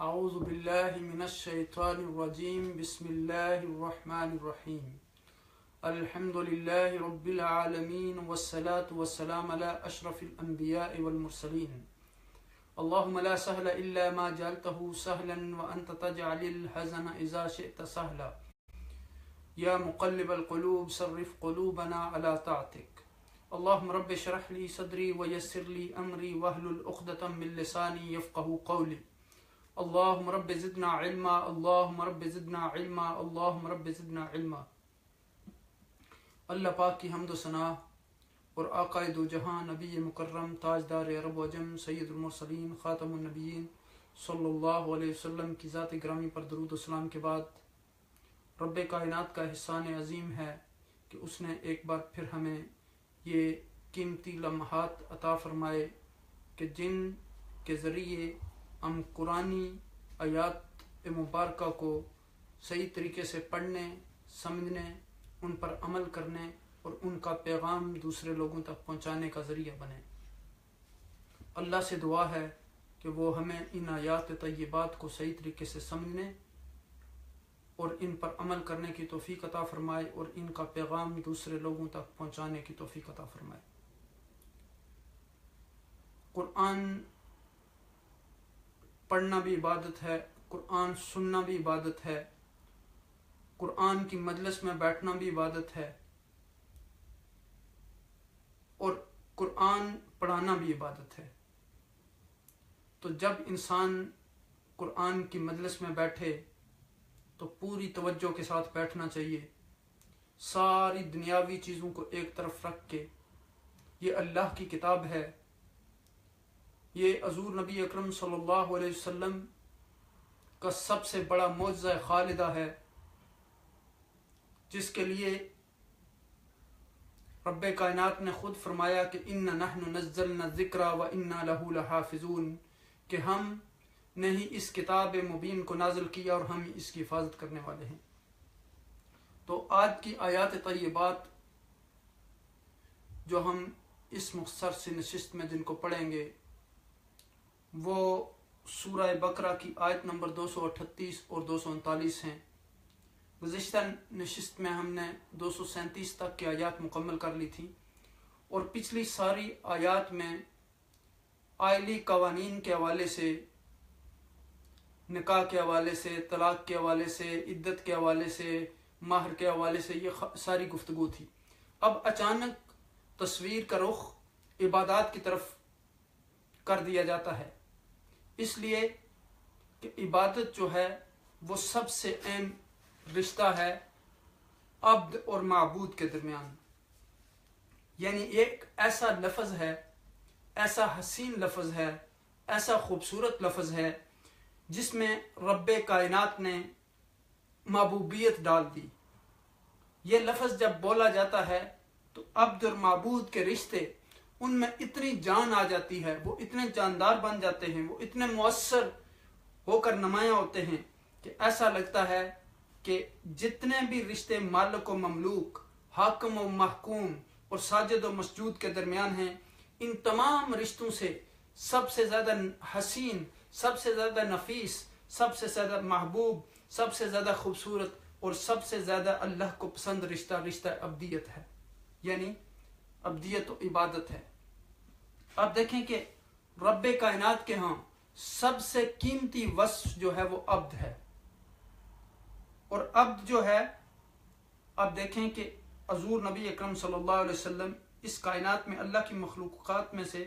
اعوذ باللہ من الشیطان الرجیم بسم اللہ الرحمن الرحیم الحمد للہ رب العالمین والصلاة والسلام علی اشرف الانبیاء والمرسلین اللہم لا سہل الا ما جعلته سہلا وانت تجعل الحزن اذا شئت سہلا یا مقلب القلوب صرف قلوبنا على طاعتک اللہم رب اشرح لی صدری ویسر لی امری واحلل عقدۃ من لسانی یفقهوا قولی اللہم رب زدنا علما اللہم رب زدنا علما اللہم رب زدنا علما۔ اللہ پاک کی حمد و ثنا اور آقا دو جہاں نبی مکرم تاجدار عرب و عجم سید المرسلین خاتم النبیین صلی اللہ علیہ وسلم کی ذات گرامی پر درود و سلام کے بعد رب کائنات کا احسان عظیم ہے کہ اس نے ایک بار پھر ہمیں یہ قیمتی لمحات عطا فرمائے کہ جن کے ذریعے ہم قرآنی آیات مبارکہ کو صحیح طریقے سے پڑھنے، سمجھنے، ان پر عمل کرنے اور ان کا پیغام دوسرے لوگوں تک پہنچانے کا ذریعہ بنے۔ اللہ سے دعا ہے کہ وہ ہمیں ان آیات طیبات کو صحیح طریقے سے سمجھنے اور ان پر عمل کرنے کی توفیق عطا فرمائے اور ان کا پیغام دوسرے لوگوں تک پہنچانے کی توفیق عطا فرمائے۔ قرآن پڑھنا بھی عبادت ہے، قرآن سننا بھی عبادت ہے، قرآن کی مجلس میں بیٹھنا بھی عبادت ہے اور قرآن پڑھانا بھی عبادت ہے۔ تو جب انسان قرآن کی مجلس میں بیٹھے تو پوری توجہ کے ساتھ بیٹھنا چاہیے، ساری دنیاوی چیزوں کو ایک طرف رکھ کے۔ یہ اللہ کی کتاب ہے، یہ حضور نبی اکرم صلی اللہ علیہ وسلم کا سب سے بڑا معجزہ خالدہ ہے، جس کے لیے رب کائنات نے خود فرمایا کہ اِنَّا نَحْنُ نَزَّلْنَا الذِّكْرَ وَإِنَّا لَهُ لَحَافِظُونَ، کہ ہم نے ہی اس کتاب مبین کو نازل کیا اور ہم اس کی حفاظت کرنے والے ہیں۔ تو آج کی آیات طیبات جو ہم اس مختصر سی نشست میں جن کو پڑھیں گے وہ سورہ بقرہ کی آیت نمبر 238 اور 239 ہیں۔ گزشتہ نشست میں ہم نے 237 تک کی آیات مکمل کر لی تھی اور پچھلی ساری آیات میں آئلی قوانین کے حوالے سے، نکاح کے حوالے سے، طلاق کے حوالے سے، عدت کے حوالے سے، مہر کے حوالے سے یہ ساری گفتگو تھی۔ اب اچانک تصویر کا رخ عبادات کی طرف کر دیا جاتا ہے، اس لیے کہ عبادت جو ہے وہ سب سے اہم رشتہ ہے عبد اور معبود کے درمیان۔ یعنی ایک ایسا لفظ ہے، ایسا حسین لفظ ہے، ایسا خوبصورت لفظ ہے جس میں رب کائنات نے محبوبیت ڈال دی۔ یہ لفظ جب بولا جاتا ہے تو عبد اور معبود کے رشتے ان میں اتنی جان آ جاتی ہے، وہ اتنے جاندار بن جاتے ہیں، وہ اتنے مؤثر ہو کر نمایاں ہوتے ہیں کہ ایسا لگتا ہے کہ جتنے بھی رشتے مالک و مملوک، حاکم و محکوم اور ساجد و مسجود کے درمیان ہیں، ان تمام رشتوں سے سب سے زیادہ حسین، سب سے زیادہ نفیس، سب سے زیادہ محبوب، سب سے زیادہ خوبصورت اور سب سے زیادہ اللہ کو پسند رشتہ عبدیت ہے، یعنی عبدیت و عبادت ہے۔ اب دیکھیں کہ رب کائنات کے ہاں سب سے قیمتی وصف جو ہے وہ عبد ہے، اور عبد جو ہے، اب دیکھیں کہ حضور نبی اکرم صلی اللہ علیہ وسلم اس کائنات میں اللہ کی مخلوقات میں سے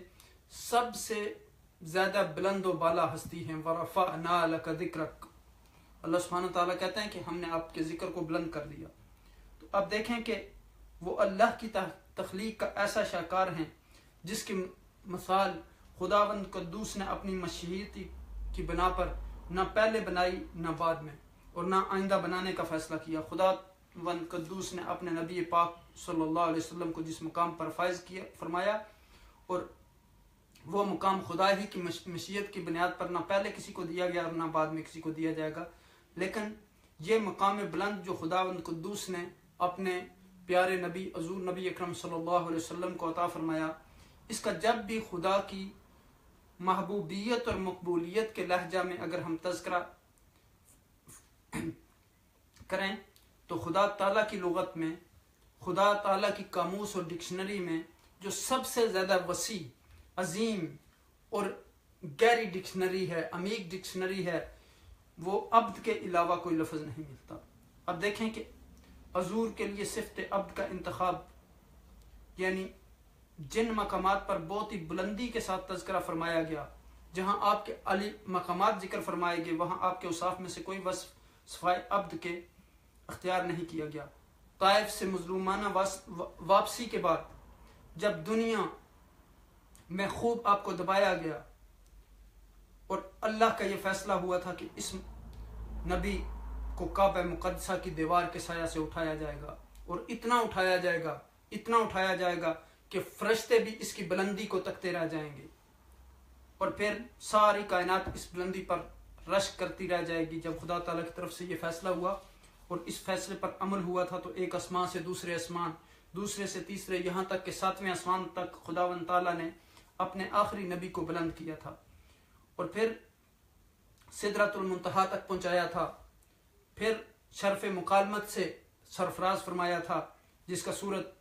سب سے زیادہ بلند و بالا ہستی ہیں۔ وَرَفَعْنَا لَكَ ذِكْرَكَ، اللہ سبحانہ وتعالیٰ کہتے ہیں کہ ہم نے آپ کے ذکر کو بلند کر دیا۔ تو اب دیکھیں کہ وہ اللہ کی تخلیق کا ایسا شاہکار ہیں جس کی مثال خداوند قدوس نے اپنی مشیت کی بنا پر نہ پہلے بنائی نہ بعد میں اور نہ آئندہ بنانے کا فیصلہ کیا۔ خداوند قدوس نے اپنے نبی پاک صلی اللہ علیہ وسلم کو جس مقام پر فائز کیا فرمایا، اور وہ مقام خدا ہی کی مشیت کی بنیاد پر نہ پہلے کسی کو دیا گیا اور نہ بعد میں کسی کو دیا جائے گا، لیکن یہ مقام بلند جو خداوند قدوس نے اپنے پیارے نبی حضور نبی اکرم صلی اللہ علیہ وسلم کو عطا فرمایا، اس کا جب بھی خدا کی محبوبیت اور مقبولیت کے لہجہ میں اگر ہم تذکرہ کریں تو خدا تعالیٰ کی لغت میں، خدا تعالیٰ کی قاموس اور ڈکشنری میں جو سب سے زیادہ وسیع، عظیم اور گہری ڈکشنری ہے، عمیق ڈکشنری ہے، وہ عبد کے علاوہ کوئی لفظ نہیں ملتا۔ اب دیکھیں کہ حضور کے لیے صفت عبد کا انتخاب، یعنی جن مقامات پر بہت ہی بلندی کے ساتھ تذکرہ فرمایا گیا، جہاں آپ کے علی مقامات ذکر فرمائے گئے، وہاں آپ کے اوصاف میں سے کوئی وصف صفائے عبد کے اختیار نہیں کیا گیا۔ طائف سے مظلومانہ واپسی کے بعد جب دنیا میں خوب آپ کو دبایا گیا اور اللہ کا یہ فیصلہ ہوا تھا کہ اس نبی کو کعبہ مقدسہ کی دیوار کے سایہ سے اٹھایا جائے گا، اور اتنا اٹھایا جائے گا، اتنا اٹھایا جائے گا کہ فرشتے بھی اس کی بلندی کو تکتے رہ جائیں گے، اور پھر ساری کائنات اس بلندی پر رشک کرتی رہ جائے گی۔ جب خدا تعالیٰ کی طرف سے یہ فیصلہ ہوا اور اس فیصلے پر عمل ہوا تھا تو ایک آسمان سے دوسرے آسمان، دوسرے سے تیسرے، یہاں تک کہ 7ویں آسمان تک خداوند تعالیٰ نے اپنے آخری نبی کو بلند کیا تھا، اور پھر سدرۃ المنتہا تک پہنچایا تھا، پھر شرف مکالمت سے سرفراز فرمایا تھا، جس کا سورۃ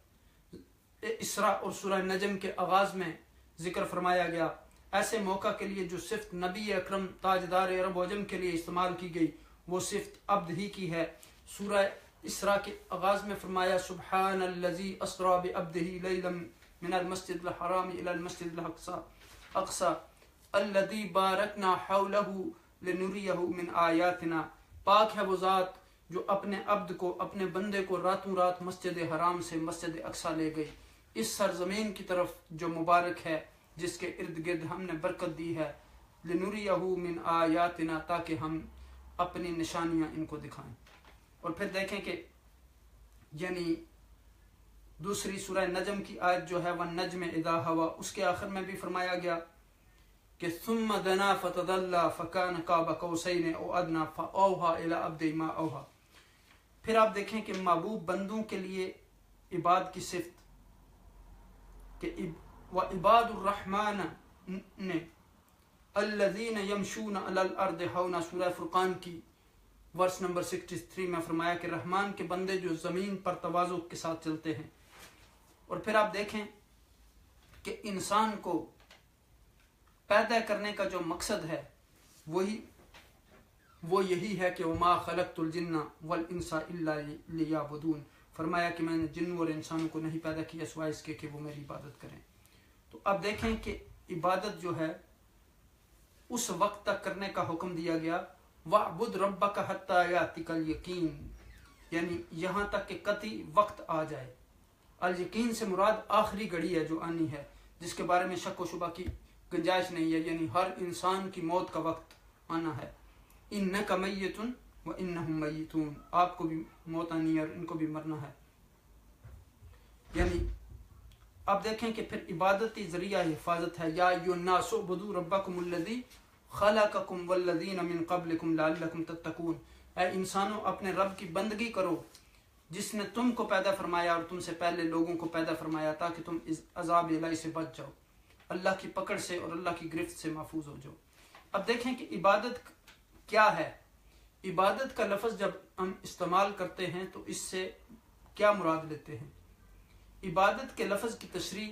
اسراء اور سورہ نجم کے آغاز میں ذکر فرمایا گیا۔ ایسے موقع کے لیے جو صفت نبی اکرم تاجدار عرب و عجم کے لیے استعمال کی گئی وہ صفت عبد ہی کی ہے۔ سورہ اسراء کے آغاز میں فرمایا سبحان الذی اسری بعبدہ لیلا من المسجد الحرام الی المسجد الاقصی الذی بارکنا حولہ لنریہ من آیاتنا۔ پاک ہے وہ ذات جو اپنے عبد کو، اپنے بندے کو راتوں رات مسجد حرام سے مسجد اقصی لے گئی، اس سرزمین کی طرف جو مبارک ہے، جس کے ارد گرد ہم نے برکت دی ہے، لنریہ من آیاتنا، تاکہ ہم اپنی نشانیاں ان کو دکھائیں۔ اور پھر دیکھیں کہ یعنی دوسری سورہ نجم کی آیت جو ہے وَالنَّجْمِ اِذَا هَوَىٰ، اس کے آخر میں بھی فرمایا گیا کہ ثُمَّ دَنَا فَتَدَلَّىٰ فَكَانَ قَابَ قَوْسَيْنِ أَوْ أَدْنَىٰ فَأَوْحَىٰ إِلَىٰ عَبْدِهِ مَا أَوْحَىٰ۔ پھر آپ دیکھیں کہ محبوب بندوں کے لیے عباد کی صفت کہ وَعِبَادُ الرَّحْمَٰنِ الَّذِينَ يَمْشُونَ عَلَى الْأَرْضِ هَوْنًا، سورہ فرقان کی ورس نمبر 63 میں فرمایا کہ رحمان کے بندے جو زمین پر تواضع کے ساتھ چلتے ہیں۔ اور پھر آپ دیکھیں کہ انسان کو پیدا کرنے کا جو مقصد ہے وہ یہی ہے کہ وَمَا خَلَقْتُ الْجِنَّ وَالْإِنسَ إِلَّا لِيَعْبُدُونِ، فرمایا کہ میں نے جنوں اور انسانوں کو نہیں پیدا کیا سوائے اس کے کہ وہ میری عبادت کریں۔ تو اب دیکھیں کہ عبادت جو ہے اس وقت تک کرنے کا حکم دیا گیا، وَاعْبُدْ رَبَّكَ حَتَّىٰ يَأْتِيَكَ الْيَقِينُ، یعنی یہاں تک کہ قطعی وقت آ جائے۔ الیقین سے مراد آخری گھڑی ہے جو آنی ہے، جس کے بارے میں شک و شبہ کی گنجائش نہیں ہے، یعنی ہر انسان کی موت کا وقت آنا ہے۔ اِنَّكَ مَيِّتٌ وَإِنَّهُمْ مَيِّتُونَ، آپ کو بھی موت آنی ہے اور ان کو بھی مرنا ہے۔ یعنی اب دیکھیں کہ پھر عبادتی ذریعہ حفاظت ہے، یا ایھا الناس اعبدوا ربکم الذی خلقکم والذین من قبلکم لعلکم تتقون، اے انسانوں اپنے رب کی بندگی کرو جس نے تم کو پیدا فرمایا اور تم سے پہلے لوگوں کو پیدا فرمایا تاکہ تم عذاب الہی سے بچ جاؤ، اللہ کی پکڑ سے اور اللہ کی گرفت سے محفوظ ہو جاؤ۔ اب دیکھیں کہ عبادت کیا ہے۔ عبادت کا لفظ جب ہم استعمال کرتے ہیں تو اس سے کیا مراد لیتے ہیں؟ عبادت کے لفظ کی تشریح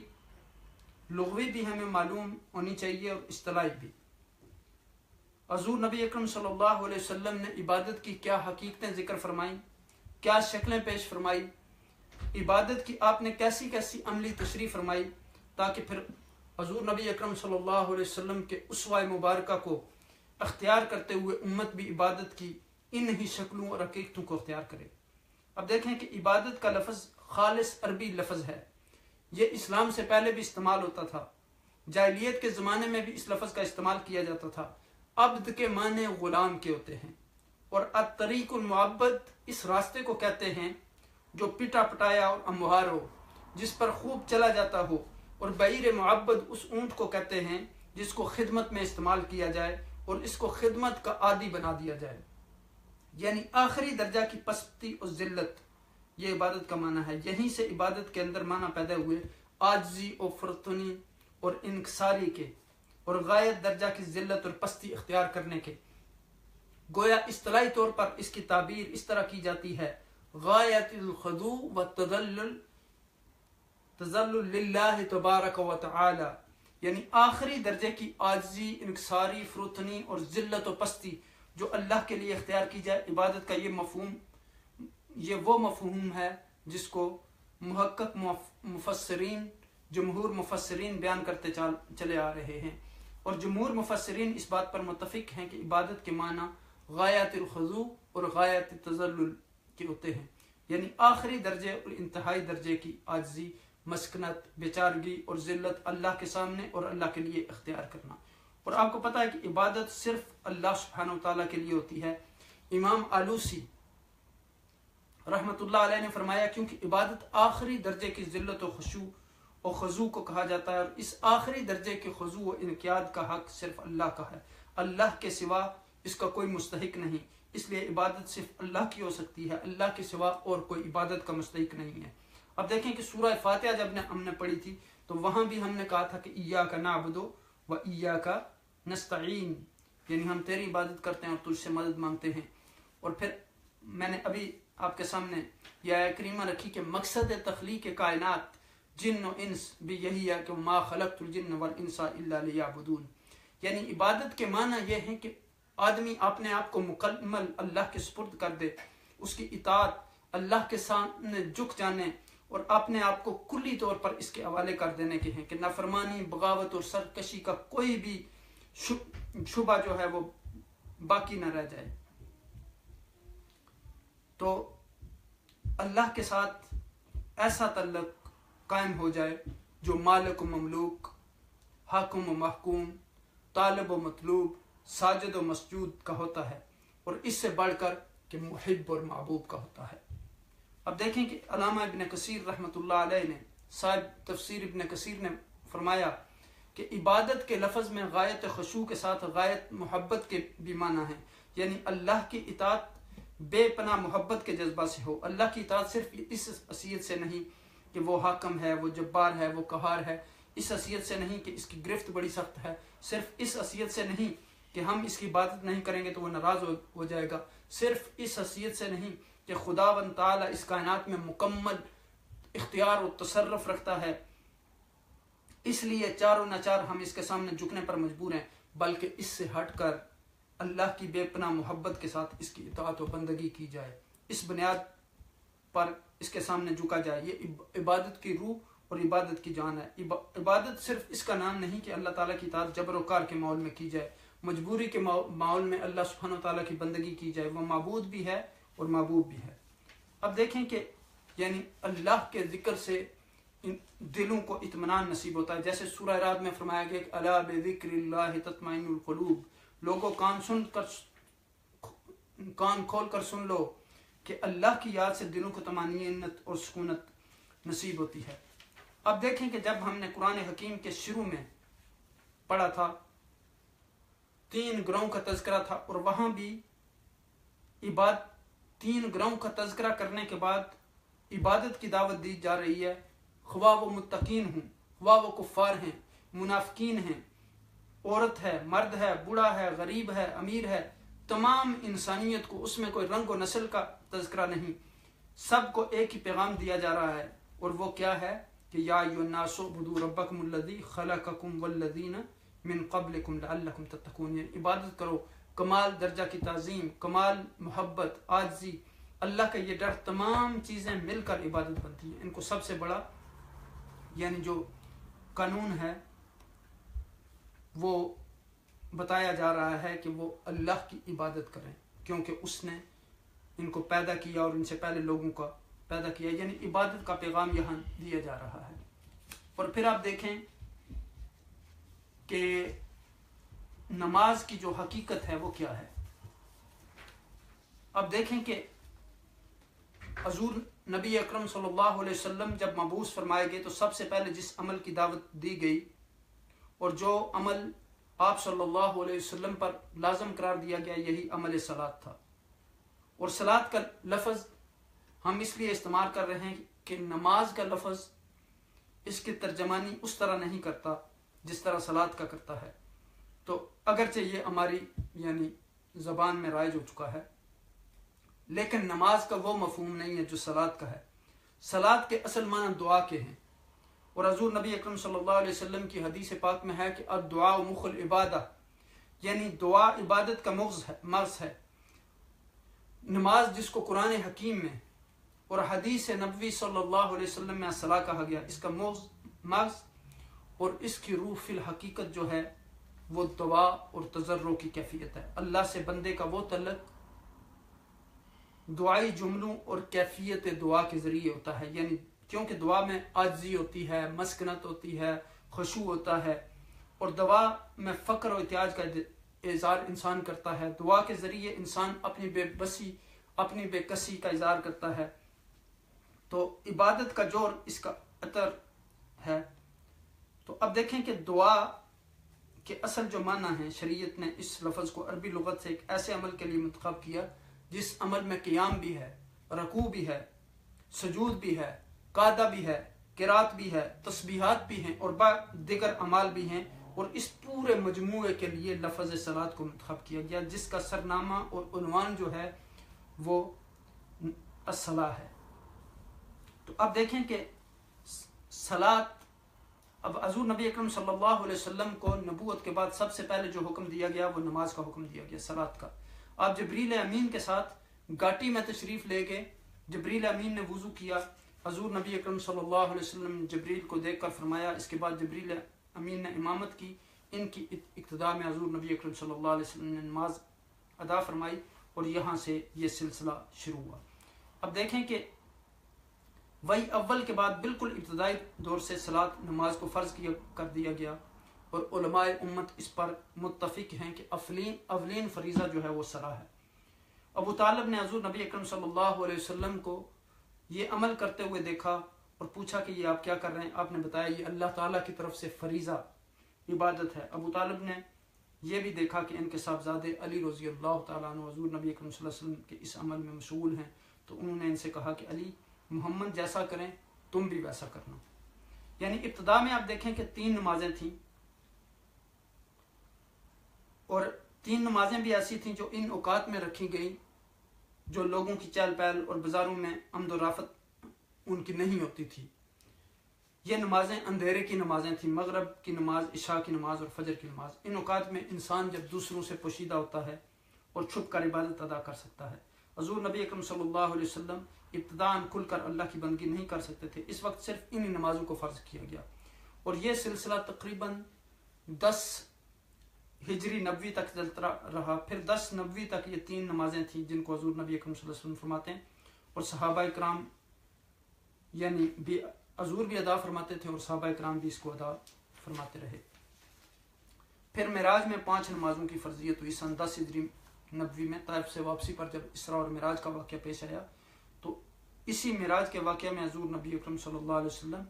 لغوی بھی ہمیں معلوم ہونی چاہیے اور اصطلاحی بھی۔ حضور نبی اکرم صلی اللہ علیہ وسلم نے عبادت کی کیا حقیقتیں ذکر فرمائیں، کیا شکلیں پیش فرمائی، عبادت کی آپ نے کیسی کیسی عملی تشریح فرمائی، تاکہ پھر حضور نبی اکرم صلی اللہ علیہ وسلم کے اسوہ مبارکہ کو اختیار کرتے ہوئے امت بھی عبادت کی ان ہی شکلوں اور حقیقتوں کو اختیار کرے۔ اب دیکھیں کہ عبادت کا لفظ خالص عربی لفظ ہے، یہ اسلام سے پہلے بھی استعمال ہوتا تھا، جاہلیت کے زمانے میں بھی اس لفظ کا استعمال کیا جاتا تھا۔ عبد کے معنی غلام کے ہوتے ہیں، اور الطریق المعبد اس راستے کو کہتے ہیں جو پٹا پٹایا اور اموار ہو، جس پر خوب چلا جاتا ہو، اور بعیر معبد اس اونٹ کو کہتے ہیں جس کو خدمت میں استعمال کیا جائے اور اس کو خدمت کا عادی بنا دیا جائے، یعنی آخری درجہ کی پستی اور ذلت، یہ عبادت کا معنی ہے۔ یہیں سے عبادت کے اندر معنی پیدا ہوئے عاجزی اور فرتنی اور انکساری کے، اور غایت درجہ کی ذلت اور پستی اختیار کرنے کے۔ گویا اصطلاحی طور پر اس کی تعبیر اس طرح کی جاتی ہے، غایت الخضوع والتذلل للہ تبارک و تعالی، یعنی آخری درجے کی عاجزی، انکساری، فروتنی اور ذلت و پستی جو اللہ کے لیے اختیار کی جائے۔ عبادت کا یہ وہ مفہوم ہے جس کو محقق مفسرین، جمہور مفسرین بیان کرتے چلے آ رہے ہیں، اور جمہور مفسرین اس بات پر متفق ہیں کہ عبادت کے معنی غایت الخضوع اور غایت التذلل کے ہوتے ہیں، یعنی آخری درجے اور انتہائی درجے کی عاجزی، مسکنت، بیچارگی اور ذلت اللہ کے سامنے اور اللہ کے لیے اختیار کرنا۔ اور آپ کو پتہ ہے کہ عبادت صرف اللہ سبحانہ وتعالیٰ کے لیے ہوتی ہے۔ امام آلوسی رحمۃ اللہ علیہ نے فرمایا کیونکہ عبادت آخری درجے کی ذلت و خشوع اور خضوع کو کہا جاتا ہے، اور اس آخری درجے کے خضوع و انقیاد کا حق صرف اللہ کا ہے، اللہ کے سوا اس کا کوئی مستحق نہیں، اس لیے عبادت صرف اللہ کی ہو سکتی ہے، اللہ کے سوا اور کوئی عبادت کا مستحق نہیں ہے۔ اب دیکھیں کہ سورہ فاتحہ جب ہم نے پڑھی تھی تو وہاں بھی ہم نے کہا تھا کہ ایاک نعبد و ایاک نستعین، یعنی ہم تیری عبادت کرتے ہیں اور تجھ سے مدد مانگتے ہیں۔ اور پھر میں نے ابھی آپ کے سامنے یہ آیت کریمہ رکھی کہ مقصد تخلیق کائنات جن و انس بھی یہی ہے کہ ما خلقت الجن والانس الا لیعبدون، یعنی عبادت کے معنی یہ ہے کہ آدمی اپنے آپ کو مکمل اللہ کے سپرد کر دے، اس کی اطاعت، اللہ کے سامنے جھک جانے اور اپنے آپ کو کلی طور پر اس کے حوالے کر دینے کے ہیں کہ نافرمانی، بغاوت اور سرکشی کا کوئی بھی شبہ جو ہے وہ باقی نہ رہ جائے۔ تو اللہ کے ساتھ ایسا تعلق قائم ہو جائے جو مالک و مملوک، حاکم و محکوم، طالب و مطلوب، ساجد و مسجود کا ہوتا ہے، اور اس سے بڑھ کر کہ محب اور محبوب کا ہوتا ہے۔ اب دیکھیں کہ علامہ ابن کثیر رحمۃ اللہ علیہ نے، صاحب تفسیر ابن کثیر نے فرمایا کہ عبادت کے لفظ میں غایت خشوع کے ساتھ غایت محبت کے بھی معنی ہیں، یعنی اللہ کی اطاعت بے پناہ محبت کے جذبہ سے ہو۔ اللہ کی اطاعت صرف اس حیثیت سے نہیں کہ وہ حاکم ہے، وہ جبار ہے، وہ قہار ہے، اس حیثیت سے نہیں کہ اس کی گرفت بڑی سخت ہے، صرف اس حیثیت سے نہیں کہ ہم اس کی عبادت نہیں کریں گے تو وہ ناراض ہو جائے گا، صرف اس حیثیت سے نہیں کہ خداوند تعالیٰ اس کائنات میں مکمل اختیار و تصرف رکھتا ہے، اس لیے چاروں ناچار ہم اس کے سامنے جھکنے پر مجبور ہیں، بلکہ اس سے ہٹ کر اللہ کی بے پناہ محبت کے ساتھ اس کی اطاعت و بندگی کی جائے، اس بنیاد پر اس کے سامنے جھکا جائے۔ یہ عبادت کی روح اور عبادت کی جان ہے۔ عبادت صرف اس کا نام نہیں کہ اللہ تعالیٰ کی اطاعت جبر و کار کے ماحول میں کی جائے، مجبوری کے ماحول میں اللہ سبحانہ وتعالیٰ کی بندگی کی جائے، وہ معبود بھی ہے اور محبوب بھی ہے۔ اب دیکھیں کہ یعنی اللہ کے ذکر سے دلوں کو اطمینان نصیب ہوتا ہے، جیسے سورہ رعد میں فرمایا گیا کہ الا بذکر اللہ تطمئن القلوب، لوگوں کان کھول کر سن لو کہ اللہ کی یاد سے دلوں کو طمانینت اور سکونت نصیب ہوتی ہے۔ اب دیکھیں کہ جب ہم نے قرآن حکیم کے شروع میں پڑھا تھا 3 گروہوں کا تذکرہ تھا، اور وہاں بھی 3 گروہوں کا تذکرہ کرنے کے بعد عبادت کی دعوت دی جا رہی ہے، خواہ وہ متقین ہوں، خواہ وہ کفار ہیں، منافقین ہیں، عورت ہے، مرد ہے، بوڑھا ہے، غریب ہے، امیر ہے، تمام انسانیت کو، اس میں کوئی رنگ و نسل کا تذکرہ نہیں، سب کو ایک ہی پیغام دیا جا رہا ہے، اور وہ کیا ہے کہ یا ایھا الناس اعبدوا ربکم الذی خلقکم والذین من قبلکم لعلکم تتقون، یعنی عبادت کرو، کمال درجہ کی تعظیم، کمال محبت، عاجزی، اللہ کا یہ ڈر، تمام چیزیں مل کر عبادت بنتی ہیں۔ ان کو سب سے بڑا یعنی جو قانون ہے وہ بتایا جا رہا ہے کہ وہ اللہ کی عبادت کریں، کیونکہ اس نے ان کو پیدا کیا اور ان سے پہلے لوگوں کا پیدا کیا، یعنی عبادت کا پیغام یہاں دیا جا رہا ہے۔ اور پھر آپ دیکھیں کہ نماز کی جو حقیقت ہے وہ کیا ہے۔ اب دیکھیں کہ حضور نبی اکرم صلی اللہ علیہ وسلم جب مبعوث فرمائے گئے تو سب سے پہلے جس عمل کی دعوت دی گئی اور جو عمل آپ صلی اللہ علیہ وسلم پر لازم قرار دیا گیا، یہی عمل صلاۃ تھا۔ اور صلاۃ کا لفظ ہم اس لیے استعمال کر رہے ہیں کہ نماز کا لفظ اس کی ترجمانی اس طرح نہیں کرتا جس طرح صلاۃ کا کرتا ہے، تو اگرچہ یہ ہماری یعنی زبان میں رائج ہو چکا ہے، لیکن نماز کا وہ مفہوم نہیں ہے جو صلاۃ کا ہے۔ صلاۃ کے اصل معنی دعا کے ہیں، اور حضور نبی اکرم صلی اللہ علیہ وسلم کی حدیث پاک میں ہے کہ الدعاء مخ العبادہ، یعنی دعا عبادت کا مغز ہے۔ نماز جس کو قرآن حکیم میں اور حدیث نبوی صلی اللہ علیہ وسلم میں صلاۃ کہا گیا، اس کا مغز اور اس کی روح فی الحقیقت جو ہے وہ دعا اور تضرع کی کیفیت ہے۔ اللہ سے بندے کا وہ تعلق دعائی جملوں اور کیفیت دعا کے ذریعے ہوتا ہے، یعنی کیونکہ دعا میں عاجزی ہوتی ہے، مسکنت ہوتی ہے، خشوع ہوتا ہے، اور دعا میں فقر و احتیاج کا اظہار انسان کرتا ہے۔ دعا کے ذریعے انسان اپنی بے بسی، اپنی بے کسی کا اظہار کرتا ہے۔ تو عبادت کا جوہر اس کا عطر ہے۔ تو اب دیکھیں کہ دعا کے اصل جو معنی ہیں، شریعت نے اس لفظ کو عربی لغت سے ایک ایسے عمل کے لیے منتخب کیا جس عمل میں قیام بھی ہے، رکوع بھی ہے، سجود بھی ہے، قعدہ بھی ہے، قرات بھی ہے، تسبیحات بھی ہیں، اور دیگر اعمال بھی ہیں، اور اس پورے مجموعے کے لیے لفظ صلاۃ کو منتخب کیا گیا، جس کا سرنامہ اور عنوان جو ہے وہ الصلاۃ ہے۔ تو اب دیکھیں کہ صلاۃ، اب حضور نبی اکرم صلی اللہ علیہ وسلم کو نبوت کے بعد سب سے پہلے جو حکم دیا گیا وہ نماز کا حکم دیا گیا، صلاۃ کا۔ آپ جبریل امین کے ساتھ گاٹی میں تشریف لے گئے، جبریل امین نے وضو کیا، حضور نبی اکرم صلی اللہ علیہ وسلم نے جبریل کو دیکھ کر فرمایا، اس کے بعد جبریل امین نے امامت کی، ان کی اقتداء میں حضور نبی اکرم صلی اللہ علیہ وسلم نے نماز ادا فرمائی، اور یہاں سے یہ سلسلہ شروع ہوا۔ اب دیکھیں کہ وہی اول کے بعد بالکل ابتدائی دور سے صلاۃ نماز کو فرض کر دیا گیا، اور علماء امت اس پر متفق ہیں کہ اولین فریضہ جو ہے وہ صلاۃ ہے۔ ابو طالب نے حضور نبی اکرم صلی اللہ علیہ وسلم کو یہ عمل کرتے ہوئے دیکھا اور پوچھا کہ یہ آپ کیا کر رہے ہیں؟ آپ نے بتایا یہ اللہ تعالیٰ کی طرف سے فریضہ عبادت ہے۔ ابو طالب نے یہ بھی دیکھا کہ ان کے صاحبزادے علی رضی اللہ تعالیٰ عنہ حضور نبی اکرم صلی اللہ علیہ وسلم کے اس عمل میں مشغول ہیں، تو انہوں نے ان سے کہا کہ علی، محمد جیسا کریں تم بھی ویسا کرنا۔ یعنی ابتدا میں آپ دیکھیں کہ 3 نمازیں تھیں، اور 3 نمازیں بھی ایسی تھیں جو ان اوقات میں رکھی گئیں جو لوگوں کی چہل پہل اور بازاروں میں آمد و رفت ان کی نہیں ہوتی تھی۔ یہ نمازیں اندھیرے کی نمازیں تھیں، مغرب کی نماز، عشاء کی نماز اور فجر کی نماز۔ ان اوقات میں انسان جب دوسروں سے پوشیدہ ہوتا ہے اور چھپ کر عبادت ادا کر سکتا ہے۔ حضور نبی اکرم صلی اللہ علیہ وسلم ابتداءً کھل کر اللہ کی بندگی نہیں کر سکتے تھے، اس وقت صرف انہی نمازوں کو فرض کیا گیا، اور یہ سلسلہ تقریباً 10 ہجری نبوی تک چلتا رہا۔ پھر 10 نبوی تک یہ 3 نمازیں تھیں جن کو حضور نبی اکرم صلی اللہ علیہ وسلم فرماتے ہیں، اور صحابہ کرام یعنی حضور بھی ادا فرماتے تھے اور صحابہ کرام بھی اس کو ادا فرماتے رہے۔ پھر معراج میں 5 نمازوں کی فرضیت ہوئی سن 10 ہجری نبوی میں، طائف سے واپسی پر جب اسراء اور معراج کا واقعہ پیش آیا، تو اسی معراج کے واقعہ میں حضور نبی اکرم صلی اللہ علیہ وسلم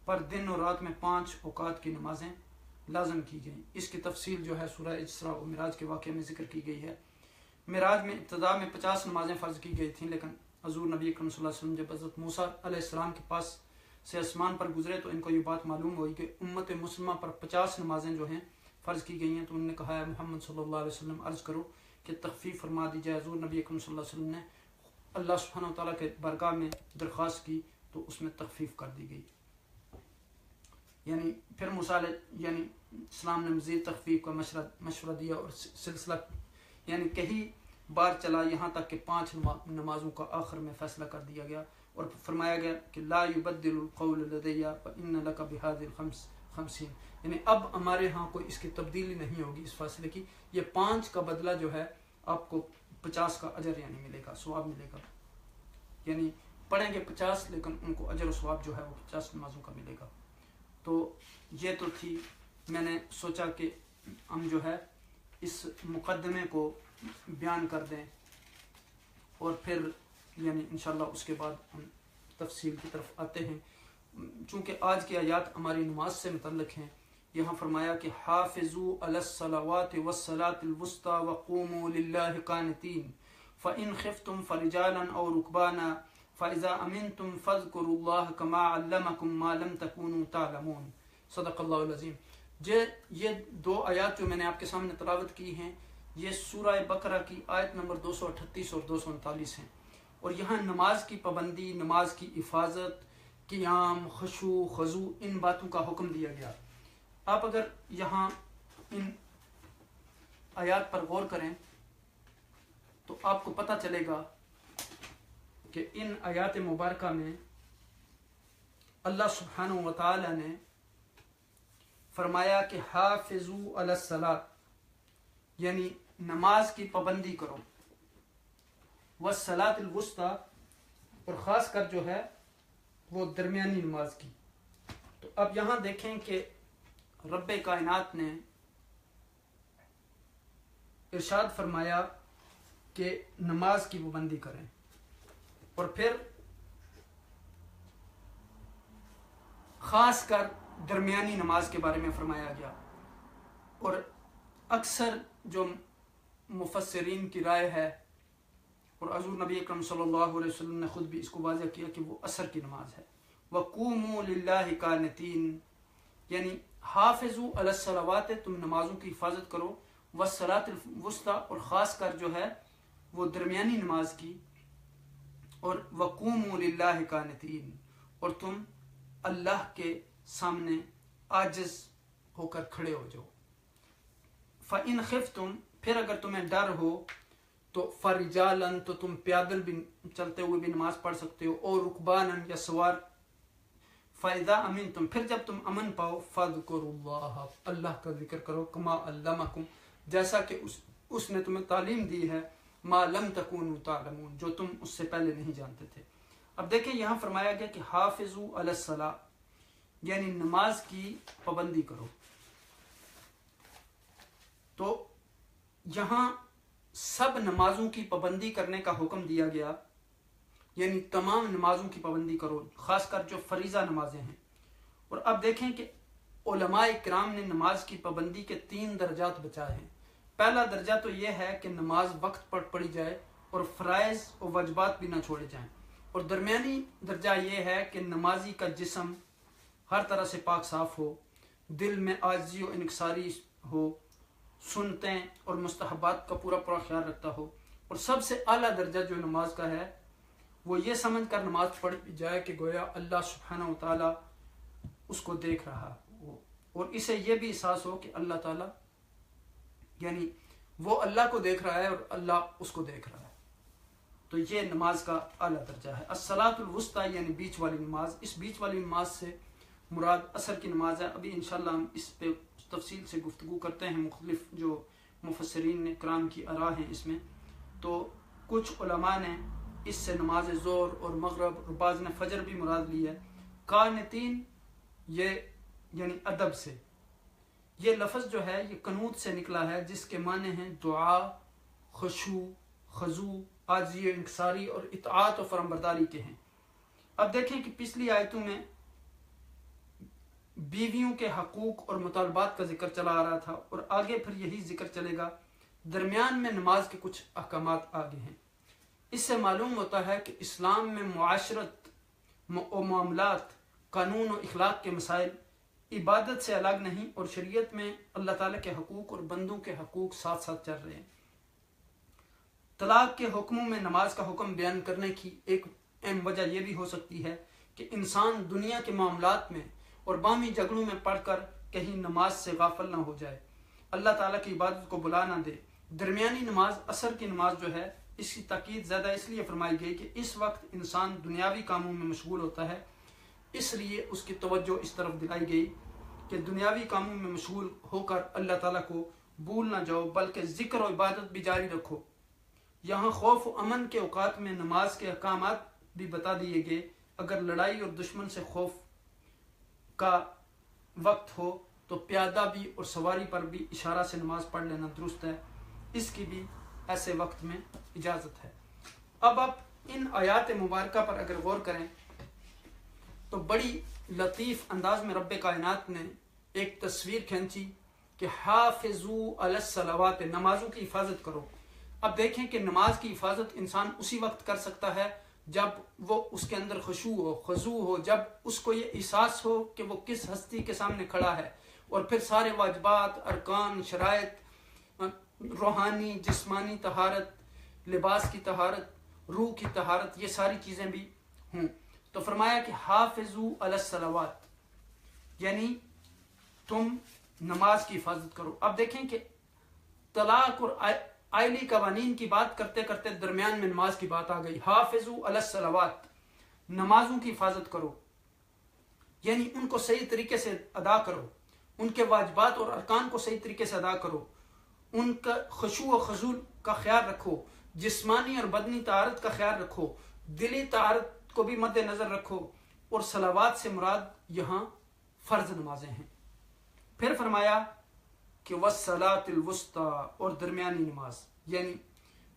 پر دن اور رات میں 5 اوقات کی نمازیں لازم کی گئیں۔ اس کی تفصیل جو ہے سورہ اسراء و معراج کے واقعے میں ذکر کی گئی ہے۔ معراج میں ابتدا میں 50 نمازیں فرض کی گئی تھیں، لیکن حضور نبی اکرم صلی اللہ علیہ وسلم جب حضرت موسیٰ علیہ السلام کے پاس سے آسمان پر گزرے تو ان کو یہ بات معلوم ہوئی کہ امت مسلمہ پر 50 نمازیں جو ہیں فرض کی گئی ہیں، تو انہوں نے کہا ہے محمد صلی اللہ علیہ وسلم عرض کرو کہ تخفیف فرما دی جائے۔ حضور نبی اکرم صلی اللہ علیہ وسلم نے اللہ سبحانہ و تعالیٰ کے بارگاہ میں درخواست کی تو اس میں تخفیف کر دی گئی۔ یعنی پھر موسیٰ یعنی اسلام نے مزید تخفیف کا مشورہ دیا، اور سلسلہ یعنی کئی بار چلا، یہاں تک کہ 5 نمازوں کا آخر میں فیصلہ کر دیا گیا، اور فرمایا گیا کہ لا يبدل القول لدي فإن لك بهذه الخمسين، یعنی اب ہمارے ہاں کوئی اس کی تبدیلی نہیں ہوگی اس فیصلے کی، یہ 5 کا بدلہ جو ہے آپ کو 50 کا اجر یعنی ملے گا، ثواب ملے گا، یعنی پڑھیں گے 50 لیکن ان کو اجر و ثواب جو ہے وہ 50 نمازوں کا ملے گا۔ تو یہ تو تھی، میں نے سوچا کہ ہم جو ہے اس مقدمے کو بیان کر دیں، اور پھر یعنی انشاءاللہ اس کے بعد ہم تفصیل کی طرف آتے ہیں۔ چونکہ آج کی آیات ہماری نماز سے متعلق ہیں، یہاں فرمایا کہ حافظوا علی الصلوات والصلاة الوسطى وقوموا للہ قانتین فإن خفتم فرجالا او رکبانا فإذا أمنتم فاذكروا الله كما علمكم ما لم تكونوا تعلمون، صدق اللہ العظیم۔ یہ 2 آیات جو میں نے آپ کے سامنے تلاوت کی ہیں یہ سورہ بقرہ کی آیت نمبر 238 اور 239 ہیں، اور یہاں نماز کی پابندی، نماز کی حفاظت، قیام، خشوع، خضوع، ان باتوں کا حکم دیا گیا۔ آپ اگر یہاں ان آیات پر غور کریں تو آپ کو پتہ چلے گا کہ ان آیات مبارکہ میں اللہ سبحانہ و تعالی نے فرمایا کہ حافظوا علی الصلاۃ، یعنی نماز کی پابندی کرو، والصلاۃ الوسطیٰ، اور خاص کر جو ہے وہ درمیانی نماز کی۔ تو اب یہاں دیکھیں کہ رب کائنات نے ارشاد فرمایا کہ نماز کی پابندی کریں، اور پھر خاص کر درمیانی نماز کے بارے میں فرمایا گیا۔ اور اکثر جو مفسرین کی رائے ہے، اور حضور نبی اکرم صلی اللہ علیہ وسلم نے خود بھی اس کو واضح کیا کہ وہ عصر کی نماز ہے۔ وَقُومُوا لِلَّهِ قَانِتِينَ، یعنی حافظوا علی الصلوات، تم نمازوں کی حفاظت کرو، والصلاۃ الوسطیٰ، اور خاص کر جو ہے وہ درمیانی نماز کی، اور وَقُومُوا لِلَّهِ قَانِتِينَ، اور تم اللہ کے سامنے عاجز ہو کر کھڑے ہو جاؤ۔ فَإِنْ خِفْتُمْ، پھر اگر تمہیں ڈر ہو تو فَرِجَالًا، تو تم پیادل بھی چلتے ہوئے بھی نماز پڑھ سکتے ہو، اور رُكْبَانًا، یا سوار۔ فَإِذَا أَمِنْتُمْ، پھر جب تم امن پاؤ، فَاذْكُرُوا اللَّهَ، اللہ کا ذکر کرو، كَمَا عَلَّمَكُمْ، جیسا کہ اس نے تمہیں تعلیم دی ہے، مَا لَمْ تَكُونُوا تَعْلَمُونَ، جو تم اس سے پہلے نہیں جانتے تھے۔ اب دیکھیں یہاں فرمایا گیا کہ حافظوا علی الصلاۃ، یعنی نماز کی پابندی کرو۔ تو یہاں سب نمازوں کی پابندی کرنے کا حکم دیا گیا، یعنی تمام نمازوں کی پابندی کرو، خاص کر جو فریضہ نمازیں ہیں۔ اور اب دیکھیں کہ علماء کرام نے نماز کی پابندی کے 3 درجات بچائے ہیں۔ پہلا درجہ تو یہ ہے کہ نماز وقت پر پڑھی جائے اور فرائض و واجبات بھی نہ چھوڑے جائیں، اور درمیانی درجہ یہ ہے کہ نمازی کا جسم ہر طرح سے پاک صاف ہو، دل میں عاجزی و انکساری ہو، سنتیں اور مستحبات کا پورا خیال رکھتا ہو، اور سب سے اعلیٰ درجہ جو نماز کا ہے وہ یہ سمجھ کر نماز پڑھی جائے کہ گویا اللہ سبحانہ و تعالیٰ اس کو دیکھ رہا ہو، اور اسے یہ بھی احساس ہو کہ اللہ تعالیٰ، یعنی وہ اللہ کو دیکھ رہا ہے اور اللہ اس کو دیکھ رہا ہے۔ تو یہ نماز کا اعلیٰ درجہ ہے۔ الصلاۃ الوسطیٰ، یعنی بیچ والی نماز۔ اس بیچ والی نماز سے مراد عصر کی نماز ہے۔ ابھی انشاءاللہ ہم اس پہ تفصیل سے گفتگو کرتے ہیں، مختلف جو مفسرین نے کرام کی آراء ہیں اس میں۔ تو کچھ علماء نے اس سے نماز ظہر اور مغرب اور بعض نے فجر بھی مراد لی ہے۔ قانتین، یہ یعنی ادب سے، یہ لفظ جو ہے یہ قنوت سے نکلا ہے، جس کے معنی ہیں دعا، خشوع، خضوع، عاجزی و انکساری اور اطاعت و فرمانبرداری کے ہیں۔ اب دیکھیں کہ پچھلی آیتوں میں بیویوں کے حقوق اور مطالبات کا ذکر چلا آ رہا تھا، اور آگے پھر یہی ذکر چلے گا۔ درمیان میں نماز کے کچھ احکامات آگے ہیں۔ اس سے معلوم ہوتا ہے کہ اسلام میں معاشرت و معاملات، قانون و اخلاق کے مسائل عبادت سے الگ نہیں، اور شریعت میں اللہ تعالیٰ کے حقوق اور بندوں کے حقوق ساتھ ساتھ چل رہے ہیں۔ طلاق کے حکموں میں نماز کا حکم بیان کرنے کی ایک اہم وجہ یہ بھی ہو سکتی ہے کہ انسان دنیا کے معاملات میں اور باہمی جھگڑوں میں پڑھ کر کہیں نماز سے غافل نہ ہو جائے، اللہ تعالیٰ کی عبادت کو بلا نہ دے۔ درمیانی نماز، عصر کی نماز جو ہے، اس کی تاکید زیادہ اس لیے فرمائی گئی کہ اس وقت انسان دنیاوی کاموں میں مشغول ہوتا ہے، اس لیے اس کی توجہ اس طرف دلائی گئی کہ دنیاوی کاموں میں مشغول ہو کر اللہ تعالیٰ کو بھول نہ جاؤ، بلکہ ذکر و عبادت بھی جاری رکھو۔ یہاں خوف و امن کے اوقات میں نماز کے احکامات بھی بتا دیے گئے۔ اگر لڑائی اور دشمن سے خوف کا وقت ہو تو پیادہ بھی اور سواری پر بھی اشارہ سے نماز پڑھ لینا درست ہے، اس کی بھی ایسے وقت میں اجازت ہے۔ اب آپ ان آیات مبارکہ پر اگر غور کریں تو بڑی لطیف انداز میں رب کائنات نے ایک تصویر کھینچی کہ حافظوا علی الصلوات، نمازوں کی حفاظت کرو۔ اب دیکھیں کہ نماز کی حفاظت انسان اسی وقت کر سکتا ہے جب وہ اس کے اندر خشوع ہو، خضوع ہو، جب اس کو یہ احساس ہو کہ وہ کس ہستی کے سامنے کھڑا ہے، اور پھر سارے واجبات، ارکان، شرائط، روحانی جسمانی طہارت، لباس کی طہارت، روح کی طہارت، یہ ساری چیزیں بھی ہوں۔ تو فرمایا کہ حافظوا علی الصلوات، یعنی تم نماز کی حفاظت کرو۔ اب دیکھیں کہ طلاق اور آئلی قوانین کی بات کرتے کرتے درمیان میں نماز کی بات آ گئی۔ حافظوا علی الصلوات، نمازوں کی حفاظت کرو، یعنی ان کو صحیح طریقے سے ادا کرو، ان کے واجبات اور ارکان کو صحیح طریقے سے ادا کرو، ان کا خشوع و خضوع کا خیال رکھو، جسمانی اور بدنی طہارت کا خیال رکھو، دلی طہارت کو بھی مد نظر رکھو، اور صلوات سے مراد یہاں فرض نمازیں ہیں۔ پھر فرمایا کہ والصلاۃ الوسطیٰ، اور درمیانی نماز، یعنی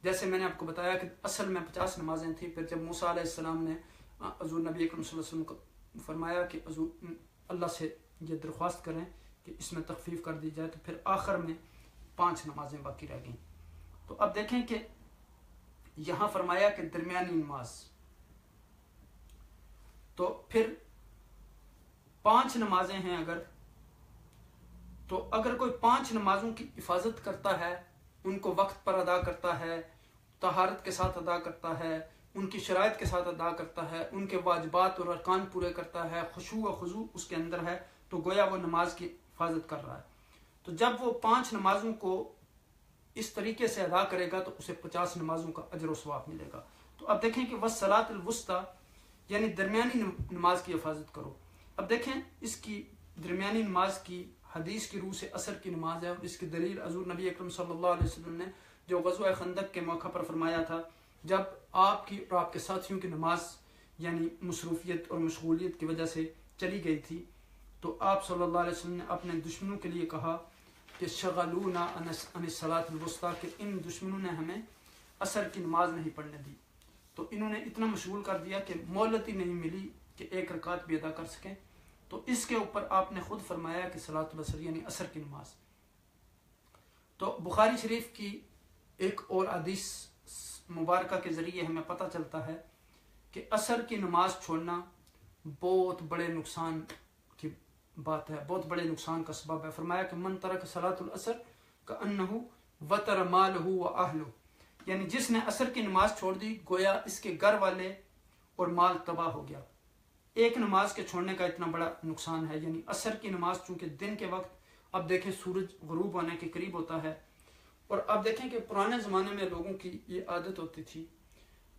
جیسے میں نے آپ کو بتایا کہ اصل میں 50 نمازیں تھیں، پھر جب موسیٰ علیہ السلام نے حضور نبی اکرم صلی اللہ علیہ وسلم کو فرمایا کہ حضور اللہ سے یہ درخواست کریں کہ اس میں تخفیف کر دی جائے، تو پھر آخر میں 5 نمازیں باقی رہ گئیں۔ تو اب دیکھیں کہ یہاں فرمایا کہ درمیانی نماز، تو پھر 5 نمازیں ہیں تو اگر کوئی 5 نمازوں کی حفاظت کرتا ہے، ان کو وقت پر ادا کرتا ہے، طہارت کے ساتھ ادا کرتا ہے، ان کی شرائط کے ساتھ ادا کرتا ہے، ان کے واجبات اور ارکان پورے کرتا ہے، خشوع و خضوع اس کے اندر ہے، تو گویا وہ نماز کی حفاظت کر رہا ہے۔ تو جب وہ 5 نمازوں کو اس طریقے سے ادا کرے گا تو اسے 50 نمازوں کا اجر و ثواب ملے گا۔ تو اب دیکھیں کہ والصلاۃ الوسطیٰ، یعنی درمیانی نماز کی حفاظت کرو۔ اب دیکھیں اس کی درمیانی نماز کی حدیث کی روح سے عصر کی نماز ہے، اور اس کی دلیل حضور نبی اکرم صلی اللہ علیہ وسلم نے جو غزوہ خندق کے موقع پر فرمایا تھا، جب آپ کی اور آپ کے ساتھیوں کی نماز یعنی مصروفیت اور مشغولیت کی وجہ سے چلی گئی تھی، تو آپ صلی اللہ علیہ وسلم نے اپنے دشمنوں کے لیے کہا کہ شغلونا عن الصلاۃ الوسطیٰ، کہ ان دشمنوں نے ہمیں عصر کی نماز نہیں پڑھنے دی، تو انہوں نے اتنا مشغول کر دیا کہ مہلت ہی نہیں ملی کہ 1 رکعت بھی ادا کر سکیں۔ تو اس کے اوپر آپ نے خود فرمایا کہ صلاۃ العصر یعنی عصر کی نماز۔ تو بخاری شریف کی ایک اور حدیث مبارکہ کے ذریعے ہمیں پتہ چلتا ہے کہ عصر کی نماز چھوڑنا بہت بڑے نقصان کی بات ہے، بہت بڑے نقصان کا سبب ہے۔ فرمایا کہ من ترک صلاۃ العصر کأنہ وطر مالہ واہلہ، یعنی جس نے عصر کی نماز چھوڑ دی گویا اس کے گھر والے اور مال تباہ ہو گیا۔ ایک نماز کے چھوڑنے کا اتنا بڑا نقصان ہے، یعنی عصر کی نماز چونکہ دن کے وقت، اب دیکھیں سورج غروب ہونے کے قریب ہوتا ہے، اور اب دیکھیں کہ پرانے زمانے میں لوگوں کی یہ عادت ہوتی تھی،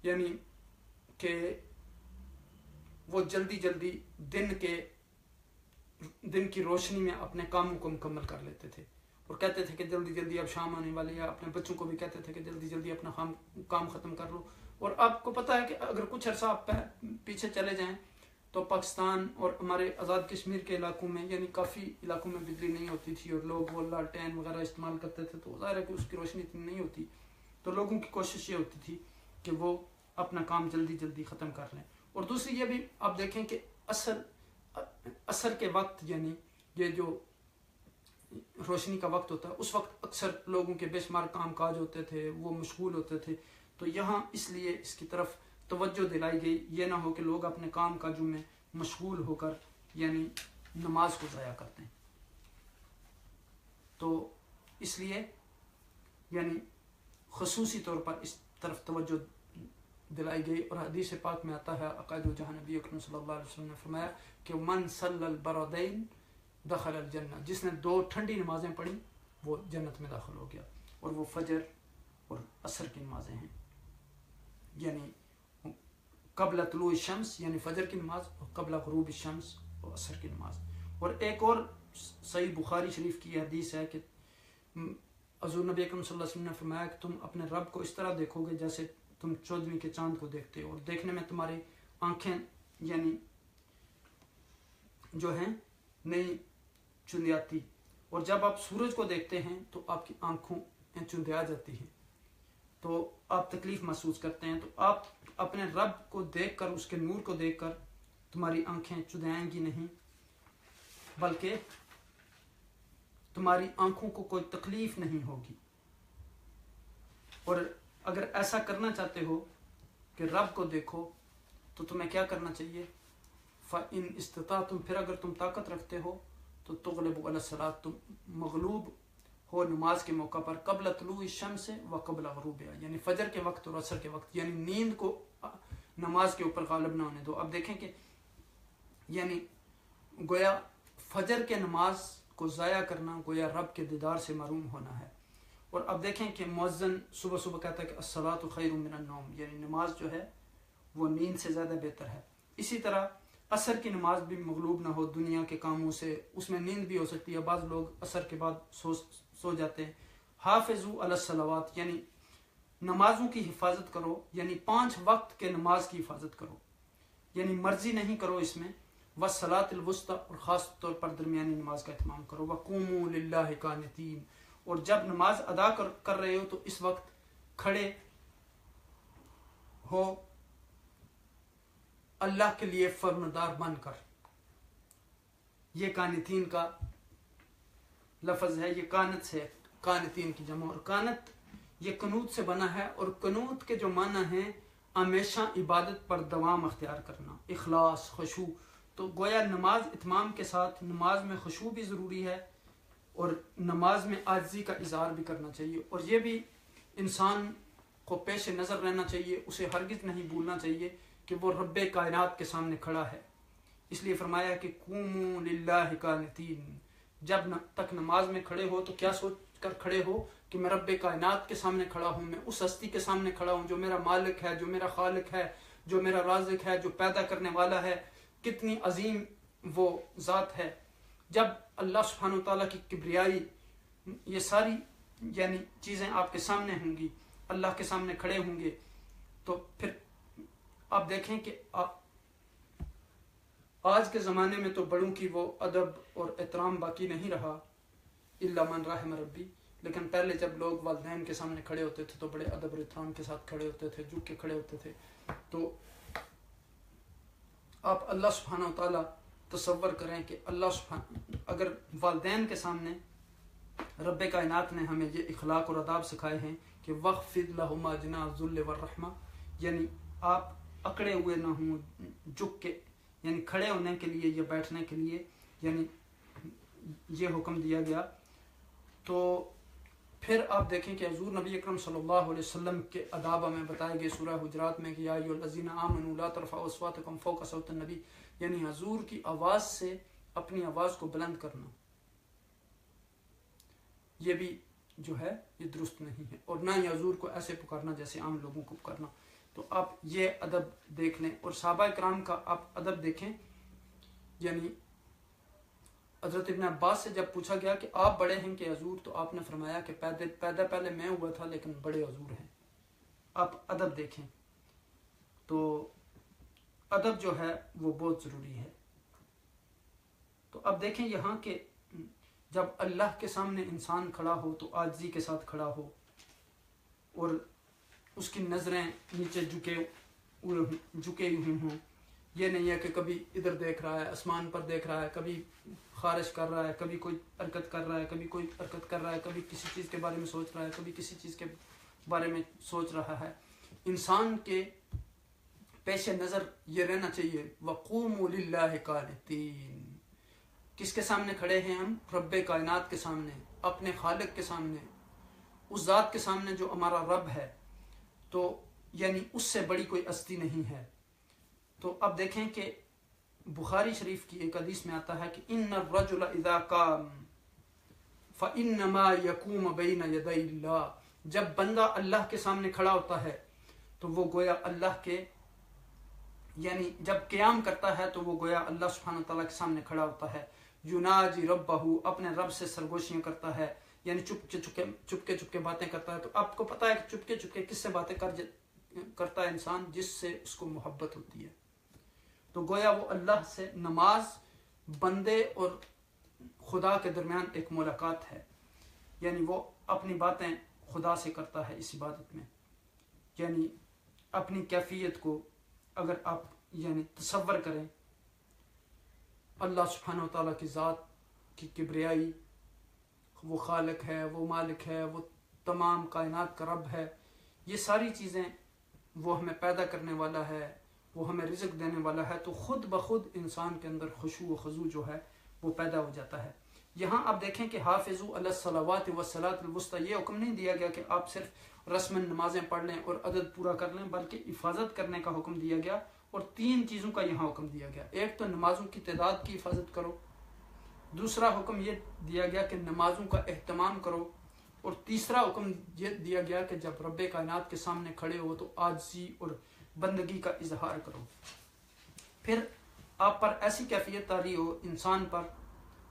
یعنی کہ وہ جلدی جلدی دن کی روشنی میں اپنے کاموں کو مکمل کر لیتے تھے، اور کہتے تھے کہ جلدی جلدی اب شام آنے والی ہے، اپنے بچوں کو بھی کہتے تھے کہ جلدی جلدی اپنا کام ختم کر لو۔ اور آپ کو پتہ ہے کہ اگر کچھ عرصہ آپ پیچھے چلے جائیں تو پاکستان اور ہمارے آزاد کشمیر کے علاقوں میں یعنی کافی علاقوں میں بجلی نہیں ہوتی تھی، اور لوگ وہ لالٹین وغیرہ استعمال کرتے تھے، تو ظاہر ہے کہ اس کی روشنی اتنی نہیں ہوتی، تو لوگوں کی کوشش یہ ہوتی تھی کہ وہ اپنا کام جلدی جلدی ختم کر لیں۔ اور دوسری یہ بھی آپ دیکھیں کہ عصر کے وقت، یعنی یہ جو روشنی کا وقت ہوتا ہے، اس وقت اکثر لوگوں کے بے شمار کام کاج ہوتے تھے، وہ مشغول ہوتے تھے، تو یہاں اس لیے اس کی طرف توجہ دلائی گئی، یہ نہ ہو کہ لوگ اپنے کام کاجوں میں مشغول ہو کر یعنی نماز کو ضائع کرتے ہیں۔ تو اس لیے یعنی خصوصی طور پر اس طرف توجہ دلائی گئی، اور حدیث پاک میں آتا ہے عقائد جہاں نبی اکرم صلی اللہ علیہ وسلم نے فرمایا کہ من صلی البردین دخل الجنہ، جس نے 2 ٹھنڈی نمازیں پڑھی وہ جنت میں داخل ہو گیا، اور وہ فجر اور عصر کی نمازیں ہیں، یعنی قبل طلوع الشمس یعنی فجر کی نماز، اور قبل غروب الشمس اور عصر کی نماز۔ اور ایک اور صحیح بخاری شریف کی حدیث ہے کہ حضور نبی اکرم صلی اللہ علیہ وسلم نے فرمایا کہ تم اپنے رب کو اس طرح دیکھو گے جیسے تم 14ویں کے چاند کو دیکھتے ہو، اور دیکھنے میں تمہاری آنکھیں یعنی جو ہیں نہیں چندیاتی، اور جب آپ سورج کو دیکھتے ہیں تو آپ کی آنکھوں چندیا جاتی ہیں، تو آپ تکلیف محسوس کرتے ہیں، تو آپ اپنے رب کو دیکھ کر، اس کے نور کو دیکھ کر تمہاری آنکھیں چندائیں گی نہیں، بلکہ تمہاری آنکھوں کو کوئی تکلیف نہیں ہوگی۔ اور اگر ایسا کرنا چاہتے ہو کہ رب کو دیکھو تو تمہیں کیا کرنا چاہیے؟ فَإِنْ اسْتَطَعْتُمْ، پھر اگر تم طاقت رکھتے ہو تو تغلب علی الصلاۃ، تم مغلوب ہو نماز کے موقع پر قبل طلوع الشمس و قبل غروبها، یعنی فجر کے وقت اور عصر کے وقت، یعنی نیند کو نماز کے اوپر غالب نہ ہونے دو۔ اب دیکھیں کہ یعنی گویا فجر کے نماز کو ضائع کرنا گویا رب کے دیدار سے محروم ہونا ہے۔ اور اب دیکھیں کہ مؤذن صبح صبح کہتا ہے کہ الصلاۃ خیر من النوم، یعنی نماز جو ہے وہ نیند سے زیادہ بہتر ہے۔ اسی طرح عصر کی نماز بھی مغلوب نہ ہو دنیا کے کاموں سے، اس میں نیند بھی ہو سکتی ہے، بعض لوگ عصر کے بعد سو جاتے ہیں۔ حافظوا علی الصلوات، یعنی نمازوں کی حفاظت کرو، یعنی 5 وقت کے نماز کی حفاظت کرو، یعنی مرضی نہیں کرو اس میں۔ والصلاۃ الوسطی، اور خاص طور پر درمیانی نماز کا اہتمام کرو۔ وقوموا للہ قانتین، اور جب نماز ادا کر رہے ہو تو اس وقت کھڑے ہو اللہ کے لیے فرماندار بن کر۔ یہ قانتین کا لفظ ہے، یہ قانت سے، قانتین کی جمع، اور قانت یہ قنوت سے بنا ہے، اور قنوت کے جو معنی ہیں ہمیشہ عبادت پر دوام اختیار کرنا، اخلاص، خشوع۔ تو گویا نماز اتمام کے ساتھ نماز میں خشوع بھی ضروری ہے، اور نماز میں عاجزی کا اظہار بھی کرنا چاہیے، اور یہ بھی انسان کو پیش نظر رہنا چاہیے، اسے ہرگز نہیں بھولنا چاہیے کہ وہ رب کائنات کے سامنے کھڑا ہے۔ اس لیے فرمایا کہ قوموا للہ قانتین، جب تک نماز میں کھڑے ہو تو کیا سوچ کر کھڑے ہو کہ میں رب کائنات کے سامنے کھڑا ہوں، میں اس ہستی کے سامنے کھڑا ہوں جو میرا مالک ہے، جو میرا خالق ہے، جو میرا رازق ہے، جو پیدا کرنے والا ہے۔ کتنی عظیم وہ ذات ہے۔ جب اللہ سبحانہ وتعالیٰ کی کبریائی، یہ ساری یعنی چیزیں آپ کے سامنے ہوں گی، اللہ کے سامنے کھڑے ہوں گے، تو پھر آپ دیکھیں کہ آج کے زمانے میں تو بڑوں کی وہ ادب اور احترام باقی نہیں رہا، الا من رحم ربی، لیکن پہلے جب لوگ والدین کے سامنے کھڑے ہوتے تھے تو بڑے ادب اور احترام کے ساتھ کھڑے ہوتے تھے، جھک کے کھڑے ہوتے تھے۔ تو آپ اللہ سبحانہ وتعالیٰ تصور کریں کہ اللہ سبحانہ، اگر والدین کے سامنے رب کائنات نے ہمیں یہ اخلاق اور آداب سکھائے ہیں کہ وَخْفِضْ لَهُمَا جَنَاحَ الذُّلِّ وَالرَّحْمَةِ، یعنی آپ اکڑے ہوئے نہ ہوں، جھک کے، یعنی کھڑے ہونے کے لیے یا بیٹھنے کے لیے، یعنی یہ حکم دیا گیا۔ تو پھر آپ دیکھیں کہ حضور نبی اکرم صلی اللہ علیہ وسلم کے آداب ہمیں بتائے گئے سورہ حجرات میں کہ یا ایھا الذین آمنوا لا ترفعوا اصواتکم فوق صوت النبی، یعنی حضور کی آواز سے اپنی آواز کو بلند کرنا، یہ بھی جو ہے یہ درست نہیں ہے، اور نہ ہی حضور کو ایسے پکارنا جیسے عام لوگوں کو پکارنا۔ تو آپ یہ ادب دیکھ لیں، اور صحابہ کرام کا آپ ادب دیکھیں۔ یعنی حضرت ابن عباس سے جب پوچھا گیا کہ آپ بڑے ہیں کہ حضور، تو آپ نے فرمایا کہ پیدا پہلے میں ہوا تھا لیکن بڑے حضور ہیں۔ آپ ادب دیکھیں، تو ادب جو ہے وہ بہت ضروری ہے۔ تو اب دیکھیں یہاں کہ جب اللہ کے سامنے انسان کھڑا ہو تو عاجزی کے ساتھ کھڑا ہو، اور اس کی نظریں نیچے جھکے ہوئی ہوں۔ یہ نہیں ہے کہ کبھی ادھر دیکھ رہا ہے، آسمان پر دیکھ رہا ہے، کبھی خارش کر رہا ہے، کبھی کوئی حرکت کر رہا ہے، کبھی کوئی حرکت کر رہا ہے، کبھی کسی چیز کے بارے میں سوچ رہا ہے، کبھی کسی چیز کے بارے میں سوچ رہا ہے۔ انسان کے پیش نظر یہ رہنا چاہیے وَقُومُوا لِلَّهِ قَانِتِينَ، کس کے سامنے کھڑے ہیں ہم؟ رب کائنات کے سامنے، اپنے خالق کے سامنے، اس ذات کے سامنے جو ہمارا رب ہے۔ تو یعنی اس سے بڑی کوئی ہستی نہیں ہے۔ تو اب دیکھیں کہ بخاری شریف کی ایک حدیث میں آتا ہے کہ ان الرجل اذا قام فانما يقوم بين يدي الله، جب بندہ اللہ کے سامنے کھڑا ہوتا ہے تو وہ گویا اللہ کے، یعنی جب قیام کرتا ہے تو وہ گویا اللہ سبحانہ تعالیٰ کے سامنے کھڑا ہوتا ہے۔ یناجی ربہ، اپنے رب سے سرگوشیاں کرتا ہے، یعنی چپکے باتیں کرتا ہے۔ تو آپ کو پتہ ہے کہ چپکے کس سے باتیں کرتا ہے انسان؟ جس سے اس کو محبت ہوتی ہے۔ تو گویا وہ اللہ سے، نماز بندے اور خدا کے درمیان ایک ملاقات ہے، یعنی وہ اپنی باتیں خدا سے کرتا ہے اس عبادت میں۔ یعنی اپنی کیفیت کو اگر آپ یعنی تصور کریں، اللہ سبحانہ وتعالیٰ کی ذات کی کبریائی، وہ خالق ہے، وہ مالک ہے، وہ تمام کائنات کا رب ہے، یہ ساری چیزیں، وہ ہمیں پیدا کرنے والا ہے، وہ ہمیں رزق دینے والا ہے، تو خود بخود انسان کے اندر خشوع و خضوع جو ہے وہ پیدا ہو جاتا ہے۔ یہاں آپ دیکھیں کہ حافظوا علی الصلوات والصلاۃ الوسطی، یہ حکم نہیں دیا گیا کہ آپ صرف رسماً نمازیں پڑھ لیں اور عدد پورا کر لیں، بلکہ حفاظت کرنے کا حکم دیا گیا، اور 3 چیزوں کا یہاں حکم دیا گیا۔ ایک تو نمازوں کی تعداد کی حفاظت کرو، دوسرا حکم یہ دیا گیا کہ نمازوں کا اہتمام کرو، اور تیسرا حکم یہ دیا گیا کہ جب رب کائنات کے سامنے کھڑے ہو تو عاجزی اور بندگی کا اظہار کرو۔ پھر آپ پر ایسی کیفیت طاری ہو انسان پر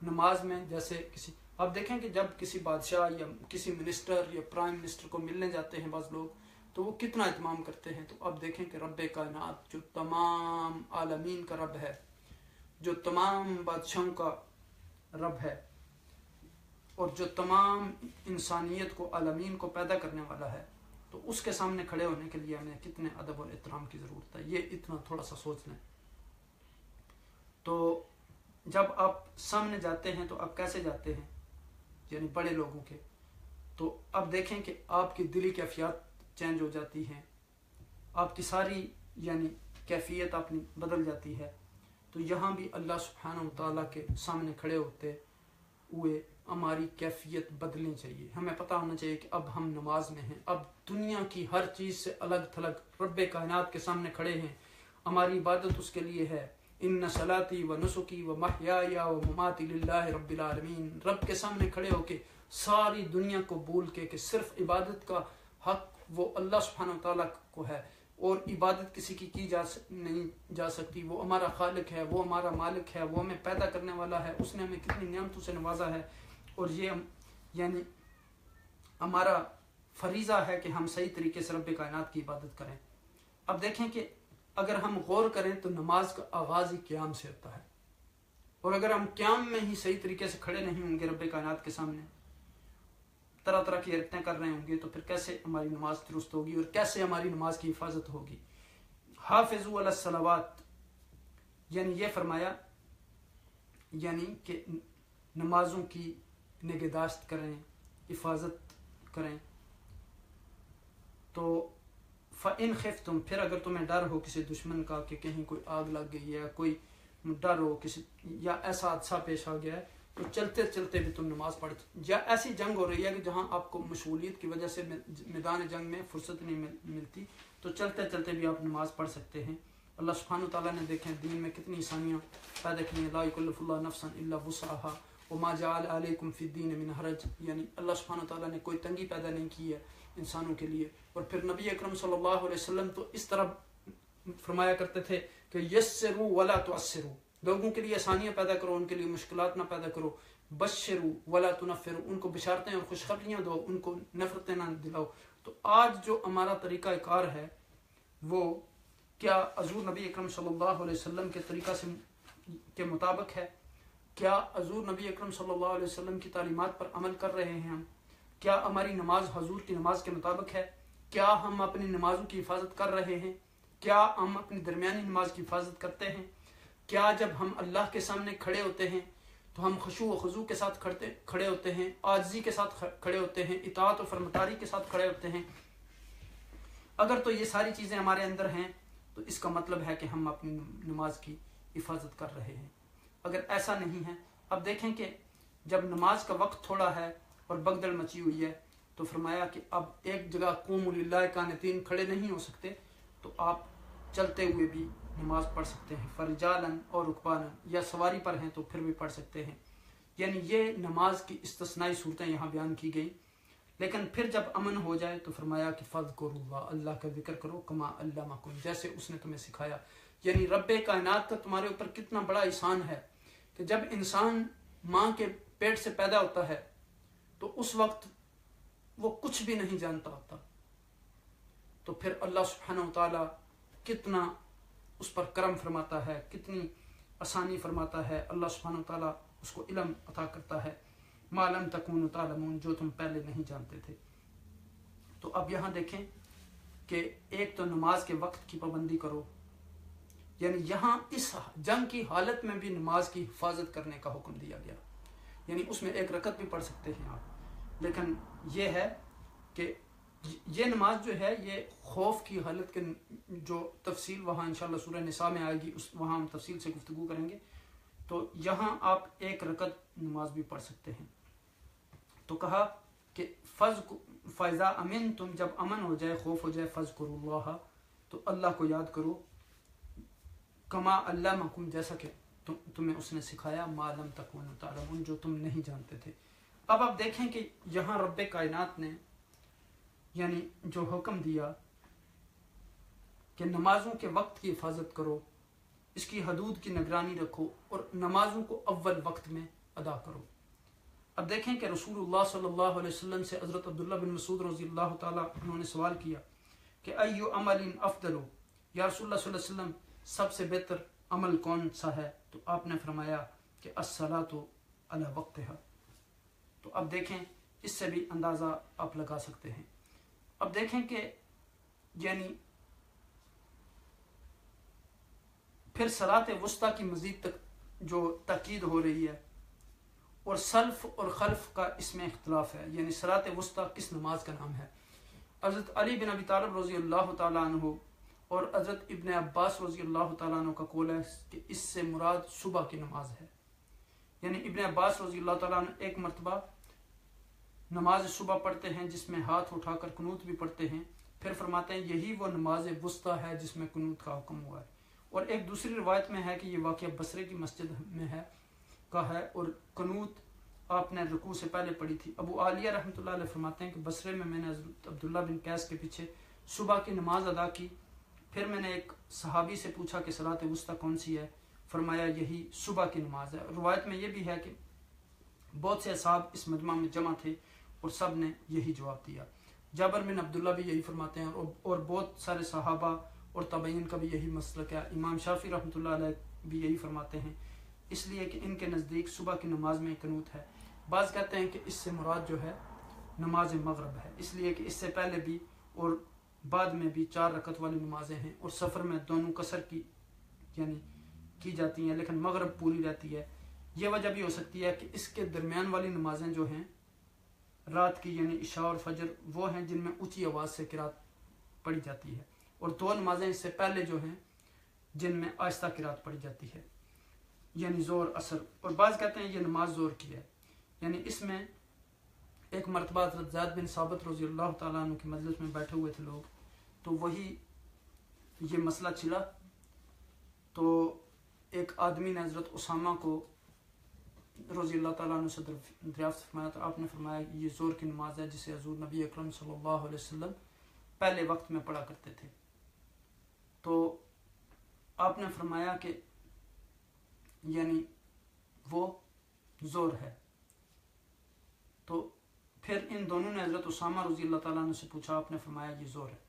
نماز میں، جیسے آپ دیکھیں کہ جب کسی بادشاہ یا کسی منسٹر یا پرائم منسٹر کو ملنے جاتے ہیں بعض لوگ تو وہ کتنا اہتمام کرتے ہیں، تو اب دیکھیں کہ رب کائنات جو تمام عالمین کا رب ہے، جو تمام بادشاہوں کا رب ہے، اور جو تمام انسانیت کو عالمین کو پیدا کرنے والا ہے، تو اس کے سامنے کھڑے ہونے کے لیے ہمیں کتنے ادب اور احترام کی ضرورت ہے، یہ اتنا تھوڑا سا سوچ لیں۔ تو جب آپ سامنے جاتے ہیں تو آپ کیسے جاتے ہیں، یعنی بڑے لوگوں کے، تو اب دیکھیں کہ آپ کی دلی کیفیات چینج ہو جاتی ہیں، آپ کی ساری یعنی کیفیت اپنی بدل جاتی ہے۔ تو یہاں بھی اللہ سبحانہ و تعالیٰ کے سامنے کھڑے ہوتے ہوئے ہماری کیفیت بدلنی چاہیے، ہمیں پتہ ہونا چاہیے کہ اب ہم نماز میں ہیں، اب دنیا کی ہر چیز سے الگ تھلگ رب کائنات کے سامنے کھڑے ہیں، ہماری عبادت اس کے لیے ہے۔ ان صلاتی و نسکی و محیایا و مماتی للہ رب العالمین، رب کے سامنے کھڑے ہو کے ساری دنیا کو بھول کے کہ صرف عبادت کا حق وہ اللہ سبحانہ و تعالیٰ کو ہے، اور عبادت کسی کی نہیں جا سکتی، وہ ہمارا خالق ہے، وہ ہمارا مالک ہے، وہ ہمیں پیدا کرنے والا ہے، اس نے ہمیں کتنی نعمتوں سے نوازا ہے، اور یہ یعنی ہمارا فریضہ ہے کہ ہم صحیح طریقے سے رب کائنات کی عبادت کریں۔ اب دیکھیں کہ اگر ہم غور کریں تو نماز کا آغاز ہی قیام سے ہوتا ہے، اور اگر ہم قیام میں ہی صحیح طریقے سے کھڑے نہیں ہوں گے رب کائنات کے سامنے، طرح طرح کی حرکتیں کر رہے ہوں گے، تو پھر کیسے ہماری نماز درست ہوگی اور کیسے ہماری نماز کی حفاظت ہوگی۔ حافظوا علی الصلوات، یعنی یہ فرمایا یعنی کہ نمازوں کی نگہداشت کریں، حفاظت کریں۔ تو فَإِنْ خِفْتُمْ، پھر اگر تمہیں ڈر ہو کسی دشمن کا کہ کہیں کوئی آگ لگ گئی ہے، کوئی ڈر ہو کسی یا ایسا حادثہ پیش آ گیا ہے، تو چلتے چلتے بھی تم نماز پڑھ، یا ایسی جنگ ہو رہی ہے کہ جہاں آپ کو مشغولیت کی وجہ سے میدان جنگ میں فرصت نہیں ملتی، تو چلتے چلتے بھی آپ نماز پڑھ سکتے ہیں۔ اللہ سبحانہ وتعالیٰ نے دیکھیں دین میں کتنی آسانیاں پیدا کی ہیں، لا یکلف اللہ نفسا الا وسعها وما جعل علیکم فی الدین من حرج، یعنی اللہ سبحانہ وتعالیٰ نے کوئی تنگی پیدا نہیں کی ہے انسانوں کے لیے۔ اور پھر نبی اکرم صلی اللہ علیہ وسلم تو اس طرح فرمایا کرتے تھے کہ یسروا ولا تعسروا، لوگوں کے لیے آسانیاں پیدا کرو، ان کے لیے مشکلات نہ پیدا کرو، بشروا ولا تنفروا، ان کو بشارتیں اور خوشخبریاں دو، ان کو نفرتیں نہ دلاؤ۔ تو آج جو ہمارا طریقہ کار ہے وہ کیا حضور نبی اکرم صلی اللہ علیہ وسلم کے طریقہ سے کے مطابق ہے؟ کیا حضور نبی اکرم صلی اللہ علیہ وسلم کی تعلیمات پر عمل کر رہے ہیں ہم؟ کیا ہماری نماز حضور کی نماز کے مطابق ہے؟ کیا ہم اپنی نمازوں کی حفاظت کر رہے ہیں؟ کیا ہم اپنی درمیانی نماز کی حفاظت کرتے ہیں؟ کیا جب ہم اللہ کے سامنے کھڑے ہوتے ہیں تو ہم خشوع و خضوع کے ساتھ کھڑے ہوتے ہیں، عاجزی کے ساتھ کھڑے ہوتے ہیں، اطاعت و فرمانبرداری کے ساتھ کھڑے ہوتے ہیں؟ اگر تو یہ ساری چیزیں ہمارے اندر ہیں تو اس کا مطلب ہے کہ ہم اپنی نماز کی حفاظت کر رہے ہیں۔ اگر ایسا نہیں ہے، اب دیکھیں کہ جب نماز کا وقت تھوڑا ہے اور بگدڑ مچی ہوئی ہے تو فرمایا کہ اب ایک جگہ قوموا للہ قانتین کھڑے نہیں ہو سکتے تو آپ چلتے ہوئے بھی نماز پڑھ سکتے ہیں، فرجالاً اور رکبانا، یا سواری پر ہیں تو پھر بھی پڑھ سکتے ہیں۔ یعنی یہ نماز کی استثنائی صورتیں یہاں بیان کی گئی۔ لیکن پھر جب امن ہو جائے تو فرمایا کہ فاذکروا اللہ، اللہ کا ذکر کرو، کما علمکم، جیسے اس نے تمہیں سکھایا۔ یعنی رب کائنات کا تمہارے اوپر کتنا بڑا احسان ہے کہ جب انسان ماں کے پیٹ سے پیدا ہوتا ہے تو اس وقت وہ کچھ بھی نہیں جانتا ہوتا، تو پھر اللہ سبحانہ و تعالیٰ کتنا اس پر کرم فرماتا ہے، کتنی آسانی فرماتا ہے۔ اللہ سبحانہ و تعالیٰ اس کو علم عطا کرتا ہے، ما لم تکونوا تعلمون، جو تم پہلے نہیں جانتے تھے۔ تو اب یہاں دیکھیں کہ ایک تو نماز کے وقت کی پابندی کرو، یعنی یہاں اس جنگ کی حالت میں بھی نماز کی حفاظت کرنے کا حکم دیا گیا، یعنی اس میں ایک رکعت بھی پڑھ سکتے ہیں آپ، لیکن یہ ہے کہ یہ نماز جو ہے یہ خوف کی حالت کے جو تفصیل وہاں انشاءاللہ سورہ نساء میں آئے گی، وہاں ہم تفصیل سے گفتگو کریں گے۔ تو یہاں آپ ایک رکعت نماز بھی پڑھ سکتے ہیں. تو کہا کہ فَإِذَا أَمِنْتُمْ جب امن ہو جائے، خوف ہو جائے، فَاذْكُرُوا اللَّهَ تو اللہ کو یاد کرو، کما علمکم جیسا کہ تمہیں اس نے سکھایا، ما لم تکونوا تعلمون جو تم نہیں جانتے تھے. اب آپ دیکھیں کہ یہاں رب کائنات نے یعنی جو حکم دیا کہ نمازوں کے وقت کی حفاظت کرو، اس کی حدود کی نگرانی رکھو اور نمازوں کو اول وقت میں ادا کرو. اب دیکھیں کہ رسول اللہ صلی اللہ علیہ وسلم سے حضرت عبداللہ بن مسعود رضی اللہ تعالیٰ انہوں نے سوال کیا کہ ایو عمل افضل، یا رسول اللہ صلی اللہ علیہ وسلم سب سے بہتر عمل کون سا ہے؟ تو آپ نے فرمایا کہ الصلاۃ علی وقتہا. تو اب دیکھیں اس سے بھی اندازہ آپ لگا سکتے ہیں. اب دیکھیں کہ یعنی پھر صلاۃ وسطیٰ کی مزید تک جو تاکید ہو رہی ہے، اور سلف اور خلف کا اس میں اختلاف ہے، یعنی صلاۃ وسطیٰ کس نماز کا نام ہے. حضرت علی بن ابی طالب رضی اللہ تعالیٰ عنہ اور حضرت ابن عباس رضی اللہ تعالیٰ عنہ کا قول ہے کہ اس سے مراد صبح کی نماز ہے. یعنی ابن عباس رضی اللہ تعالیٰ عنہ ایک مرتبہ نماز صبح پڑھتے ہیں جس میں ہاتھ اٹھا کر قنوت بھی پڑھتے ہیں، پھر فرماتے ہیں یہی وہ نماز وسطیٰ ہے جس میں قنوت کا حکم ہوا ہے. اور ایک دوسری روایت میں ہے کہ یہ واقعہ بصرے کی مسجد میں ہے کا ہے، اور قنوت آپ نے رکوع سے پہلے پڑھی تھی. ابو عالیہ رحمۃ اللہ علیہ فرماتے ہیں کہ بصرے میں نے حضرت عبداللہ بن قیس کے پیچھے صبح کی نماز ادا کی، پھر میں نے ایک صحابی سے پوچھا کہ صلاۃ وسطیٰ کون سی ہے؟ فرمایا یہی صبح کی نماز ہے. روایت میں یہ بھی ہے کہ بہت سے اصحاب اس مجمع میں جمع تھے اور سب نے یہی جواب دیا. جابر بن عبداللہ بھی یہی فرماتے ہیں اور بہت سارے صحابہ اور تابعین کا بھی یہی مسلک ہے. امام شافعی رحمۃ اللہ علیہ بھی یہی فرماتے ہیں، اس لیے کہ ان کے نزدیک صبح کی نماز میں قنوت ہے. بعض کہتے ہیں کہ اس سے مراد جو ہے نماز مغرب ہے، اس لیے کہ اس سے پہلے بھی اور بعد میں بھی 4 رکعت والی نمازیں ہیں، اور سفر میں دونوں قصر کی یعنی کی جاتی ہیں، لیکن مغرب پوری رہتی ہے. یہ وجہ بھی ہو سکتی ہے کہ اس کے درمیان والی نمازیں جو ہیں رات کی یعنی عشاء اور فجر، وہ ہیں جن میں اونچی آواز سے قرات پڑھی جاتی ہے، اور 2 نمازیں اس سے پہلے جو ہیں جن میں آہستہ قرات پڑھی جاتی ہے، یعنی ظہر اثر. اور بعض کہتے ہیں یہ نماز ظہر کی ہے. یعنی اس میں ایک مرتبہ حضرت زید بن ثابت رضی اللہ تعالیٰ عنہ کے مجلس میں بیٹھے ہوئے تھے لوگ، تو وہی یہ مسئلہ چلا، تو ایک آدمی نے حضرت اسامہ کو رضی اللہ تعالیٰ عنہ سے دریافت فرمایا، تو آپ نے فرمایا یہ ظہر کی نماز ہے جسے حضور نبی اکرم صلی اللہ علیہ وسلم پہلے وقت میں پڑھا کرتے تھے. تو آپ نے فرمایا کہ یعنی وہ ظہر ہے. تو پھر ان دونوں نے حضرت اسامہ رضی اللہ تعالیٰ عنہ سے پوچھا، آپ نے فرمایا یہ ظہر ہے.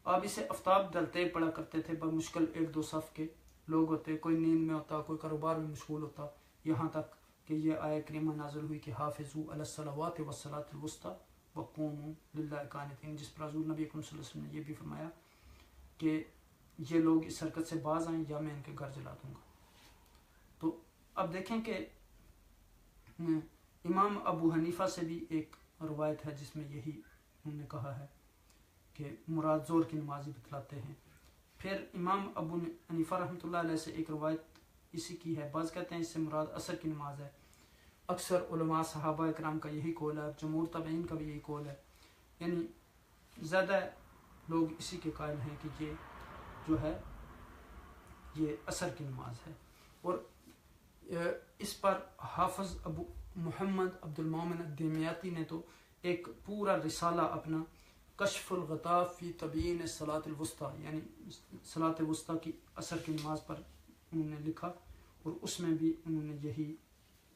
آپ اسے آفتاب ڈلتے پڑھا کرتے تھے، بمشکل 1-2 صف کے لوگ ہوتے، کوئی نیند میں ہوتا، کوئی کاروبار میں مشغول ہوتا، یہاں تک کہ یہ آیہ کریمہ نازل ہوئی کہ حافظوا علی الصلوات والصلاۃ الوسطی وقوموا للہ قانتین، جس پر حضور نبی اکرم صلی اللہ علیہ وسلم نے یہ بھی فرمایا کہ یہ لوگ اس حرکت سے باز آئیں یا میں ان کے گھر جلا دوں گا. تو اب دیکھیں کہ امام ابو حنیفہ سے بھی ایک روایت ہے جس میں یہی انہوں نے کہا ہے کہ مراد ظہر کی نماز ہی بتلاتے ہیں. پھر امام ابو حنیفہ رحمۃ اللہ علیہ سے ایک روایت اسی کی ہے، بعض کہتے ہیں اس سے مراد عصر کی نماز ہے. اکثر علماء صحابہ اکرام کا یہی قول ہے، جمہور تابعین کا بھی یہی قول ہے، یعنی زیادہ لوگ اسی کے قائل ہیں کہ یہ جو ہے یہ عصر کی نماز ہے. اور اس پر حافظ ابو محمد عبد المومن الدیمیاتی نے تو ایک پورا رسالہ اپنا کشف الغطاء فی تبیین الصلاۃ الوسطیٰ یعنی صلاۃ وسطیٰ کی عصر کی نماز پر انہوں نے لکھا، اور اس میں بھی انہوں نے یہی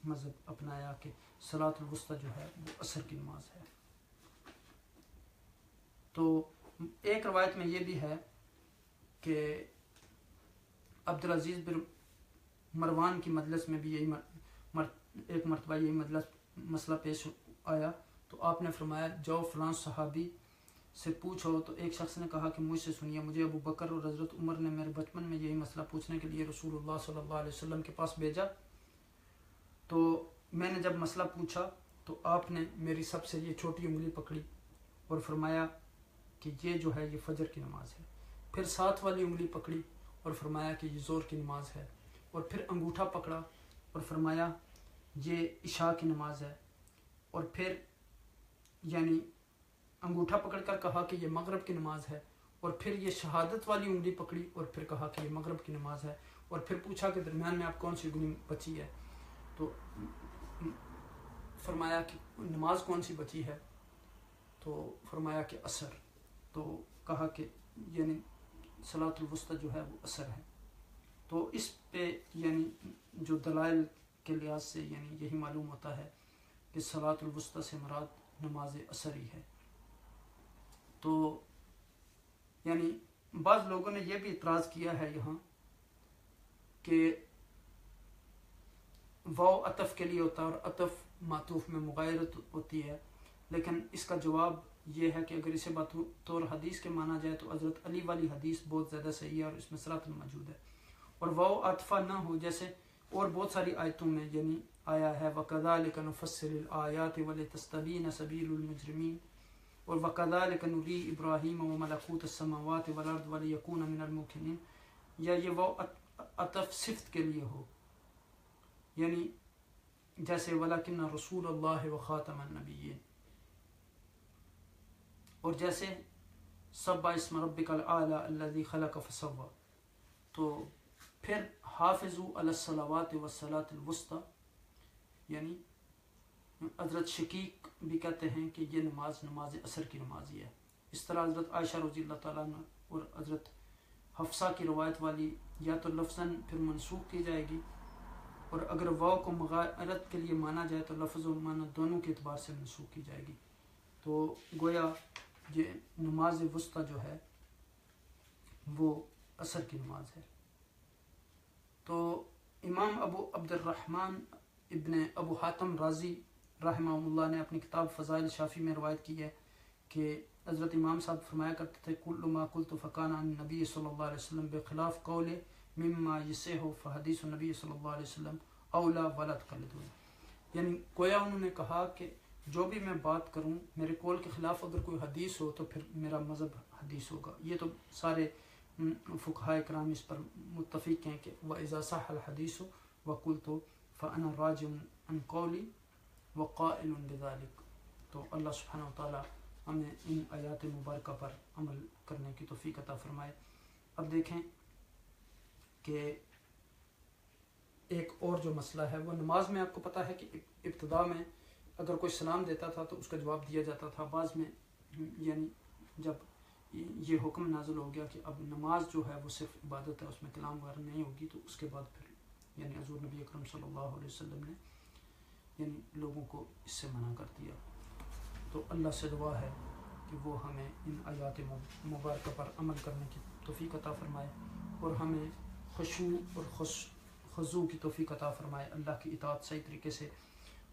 مذہب اپنایا کہ صلاۃ الوسطیٰ جو ہے وہ عصر کی نماز ہے. تو ایک روایت میں یہ بھی ہے کہ عبدالعزیز بن مروان کی مجلس میں بھی یہی ایک مرتبہ یہی مسئلہ پیش آیا، تو آپ نے فرمایا جاؤ فلاں صحابی سے پوچھو. تو ایک شخص نے کہا کہ مجھ سے سنیے، مجھے ابو بکر اور حضرت عمر نے میرے بچپن میں یہی مسئلہ پوچھنے کے لیے رسول اللہ صلی اللہ علیہ وسلم کے پاس بھیجا، تو میں نے جب مسئلہ پوچھا تو آپ نے میری سب سے یہ چھوٹی انگلی پکڑی اور فرمایا کہ یہ جو ہے یہ فجر کی نماز ہے. پھر 7 والی انگلی پکڑی اور فرمایا کہ یہ ظہر کی نماز ہے، اور پھر انگوٹھا پکڑا اور فرمایا یہ عشاء کی نماز ہے، اور پھر یعنی انگوٹھا پکڑ کر کہا کہ یہ مغرب کی نماز ہے، اور پھر یہ شہادت والی انگلی پکڑی اور پھر کہا کہ یہ مغرب کی نماز ہے، اور پھر پوچھا کہ درمیان میں آپ کون سی انگلی بچی ہے، تو فرمایا کہ نماز کون سی بچی ہے، تو فرمایا کہ عصر، تو کہا کہ یعنی صلاۃ الوسطی جو ہے وہ عصر ہے۔ تو اس پہ یعنی جو دلائل کے لحاظ سے یعنی یہی معلوم ہوتا ہے کہ صلاۃ الوسطی سے مراد نماز عصر ہی ہے۔ تو یعنی بعض لوگوں نے یہ بھی اعتراض کیا ہے یہاں کہ واو عطف کے لیے ہوتا ہے اور عطف معطوف میں مغایرت ہوتی ہے، لیکن اس کا جواب یہ ہے کہ اگر اسے بطور حدیث کے مانا جائے تو حضرت علی والی حدیث بہت زیادہ صحیح ہے اور اس میں صراحتاً موجود ہے، اور واو عطفہ نہ ہو جیسے اور بہت ساری آیتوں میں یعنی آیا ہے وَكَذَلِكَ نُفَصِّلُ الْآيَاتِ وَلِتَسْتَبِينَ سَبِيلُ الْمُجْرِمِينَ اور وَكَذَلِكَ نُرِي إِبْرَاهِيمَ وَمَلَكُوتَ السَّمَاوَاتِ وَالْأَرْضِ وَلِيَكُونَ مِنَ الْمُوقِنِينَ، یا یہ واو عطف صفت کے لیے ہو، یعنی جیسے وَلَكِنَّ رَسُولَ اللَّهِ وَخَاتَمَ النَّبِيِّينَ، اور جیسے سبح اسم ربک الاعلی الذی خلق فسوى، تو پھر حافظوا علی الصلوات والصلاۃ الوسطی، یعنی حضرت شقیق بھی کہتے ہیں کہ یہ نماز عصر کی نماز ہی ہے۔ اس طرح حضرت عائشہ رضی اللہ تعالیٰ عنہ اور حضرت حفصہ کی روایت والی یا تو لفظاً پھر منسوخ کی جائے گی، اور اگر واو کو مغایرت کے لیے مانا جائے تو لفظ و معنی دونوں کے اعتبار سے منسوخ کی جائے گی۔ تو گویا یہ نماز وسطی جو ہے وہ عصر کی نماز ہے۔ تو امام ابو عبد الرحمن ابن ابو حاتم رازی رحمہ اللہ نے اپنی کتاب فضائل شافی میں روایت کی ہے کہ حضرت امام صاحب فرمایا کرتے تھے کل ما قلت فکان عن نبی صلی اللہ علیہ وسلم بخلاف قول مما یصح فحدیث النبی صلی اللہ علیہ وسلم اولا ولا تقلدون، یعنی گویا انہوں نے کہا کہ جو بھی میں بات کروں میرے قول کے خلاف اگر کوئی حدیث ہو تو پھر میرا مذہب حدیث ہوگا۔ یہ تو سارے فقہائے کرام اس پر متفق ہیں کہ وَإِذَا صَحَّ الْحَدِيثُ وَقُلْتُ فَأَنَا رَاجِعٌ عَنْ قَوْلِي وَقَائِلٌ بِذَلِكَ۔ تو اللہ سبحانہ وتعالیٰ ہمیں ان آیات مبارکہ پر عمل کرنے کی توفیق عطا فرمائے۔ اب دیکھیں کہ ایک اور جو مسئلہ ہے وہ نماز میں آپ کو پتہ ہے کہ ابتدا میں اگر کوئی سلام دیتا تھا تو اس کا جواب دیا جاتا تھا، بعض میں یعنی جب یہ حکم نازل ہو گیا کہ اب نماز جو ہے وہ صرف عبادت ہے، اس میں کلام وغیرہ نہیں ہوگی، تو اس کے بعد پھر یعنی حضور نبی اکرم صلی اللہ علیہ وسلم نے یعنی لوگوں کو اس سے منع کر دیا۔ تو اللہ سے دعا ہے کہ وہ ہمیں ان آیات مبارکہ پر عمل کرنے کی توفیق عطا فرمائے اور ہمیں خشوع اور خضوع کی توفیق عطا فرمائے، اللہ کی اطاعت صحیح طریقے سے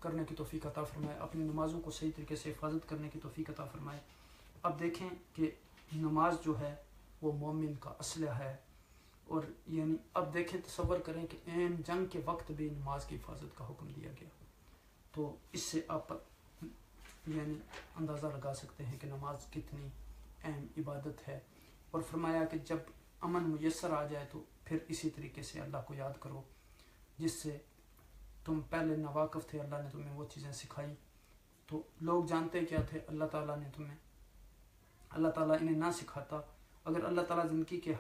کرنے کی توفیق عطا فرمائے، اپنی نمازوں کو صحیح طریقے سے حفاظت کرنے کی توفیق عطا فرمائے۔ اب دیکھیں کہ نماز جو ہے وہ مومن کا اسلحہ ہے، اور یعنی اب دیکھیں تصور کریں کہ عین جنگ کے وقت بھی نماز کی حفاظت کا حکم دیا گیا، تو اس سے آپ یعنی اندازہ لگا سکتے ہیں کہ نماز کتنی اہم عبادت ہے، اور فرمایا کہ جب امن میسر آ جائے تو پھر اسی طریقے سے اللہ کو یاد کرو جس سے تم پہلے ناواقف تھے، اللہ نے تمہیں وہ چیزیں سکھائی۔ تو لوگ جانتے کیا تھے، اللہ تعالیٰ نے تمہیں، اللہ تعالیٰ انہیں نہ سکھاتا، اگر اللہ تعالیٰ زندگی کے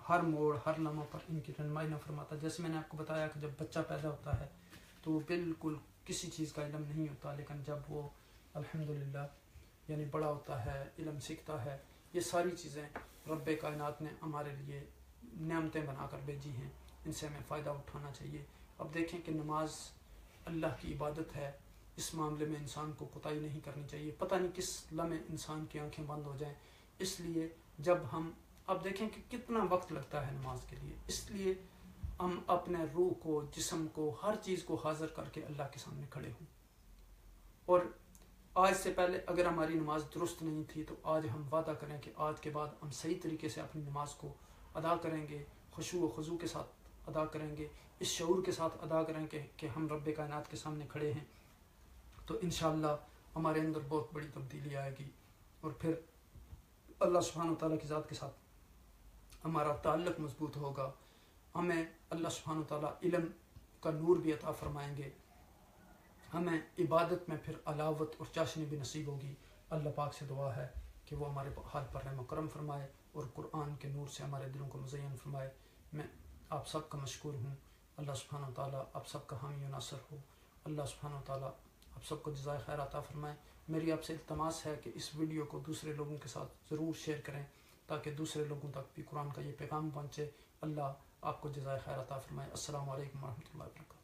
ہر موڑ ہر لمحہ پر ان کی رہنمائی نہ فرماتا۔ جیسے میں نے آپ کو بتایا کہ جب بچہ پیدا ہوتا ہے تو وہ بالکل کسی چیز کا علم نہیں ہوتا، لیکن جب وہ الحمدللہ یعنی بڑا ہوتا ہے، علم سیکھتا ہے، یہ ساری چیزیں رب کائنات نے ہمارے لیے نعمتیں بنا کر بھیجی ہیں، ان سے ہمیں فائدہ اٹھانا چاہیے۔ اب دیکھیں کہ نماز اللہ کی عبادت ہے، اس معاملے میں انسان کو کوتاہی نہیں کرنی چاہیے، پتہ نہیں کس لمحے انسان کی آنکھیں بند ہو جائیں۔ اس لیے جب ہم اب دیکھیں کہ کتنا وقت لگتا ہے نماز کے لیے، اس لیے ہم اپنے روح کو، جسم کو، ہر چیز کو حاضر کر کے اللہ کے سامنے کھڑے ہوں، اور آج سے پہلے اگر ہماری نماز درست نہیں تھی تو آج ہم وعدہ کریں کہ آج کے بعد ہم صحیح طریقے سے اپنی نماز کو ادا کریں گے، خشوع و خضوع کے ساتھ ادا کریں گے، اس شعور کے ساتھ ادا کریں کہ ہم رب کائنات کے سامنے کھڑے ہیں، تو انشاءاللہ ہمارے اندر بہت بڑی تبدیلی آئے گی، اور پھر اللہ سبحانہ وتعالیٰ کی ذات کے ساتھ ہمارا تعلق مضبوط ہوگا، ہمیں اللہ سبحانہ وتعالیٰ علم کا نور بھی عطا فرمائیں گے. ہمیں عبادت میں پھر علاوت اور چاشنی بھی نصیب ہوگی. اللہ پاک سے دعا ہے کہ وہ ہمارے حال پر رحم و کرم فرمائے اور قرآن کے نور سے ہمارے دلوں کو مزین فرمائے. میں آپ سب کا مشکور ہوں. اللہ سبحانہ و تعالیٰ آپ سب کا حامی و ناصر ہو. اللہ سبحانہ و تعالیٰ آپ سب کو جزائے خیر عطا فرمائے. میری آپ سے التماس ہے کہ اس ویڈیو کو دوسرے لوگوں کے ساتھ ضرور شیئر کریں تاکہ دوسرے لوگوں تک بھی قرآن کا یہ پیغام پہنچے. اللہ آپ کو جزائے خیر عطا فرمائے. السلام علیکم ورحمۃ اللہ وبرکاتہ.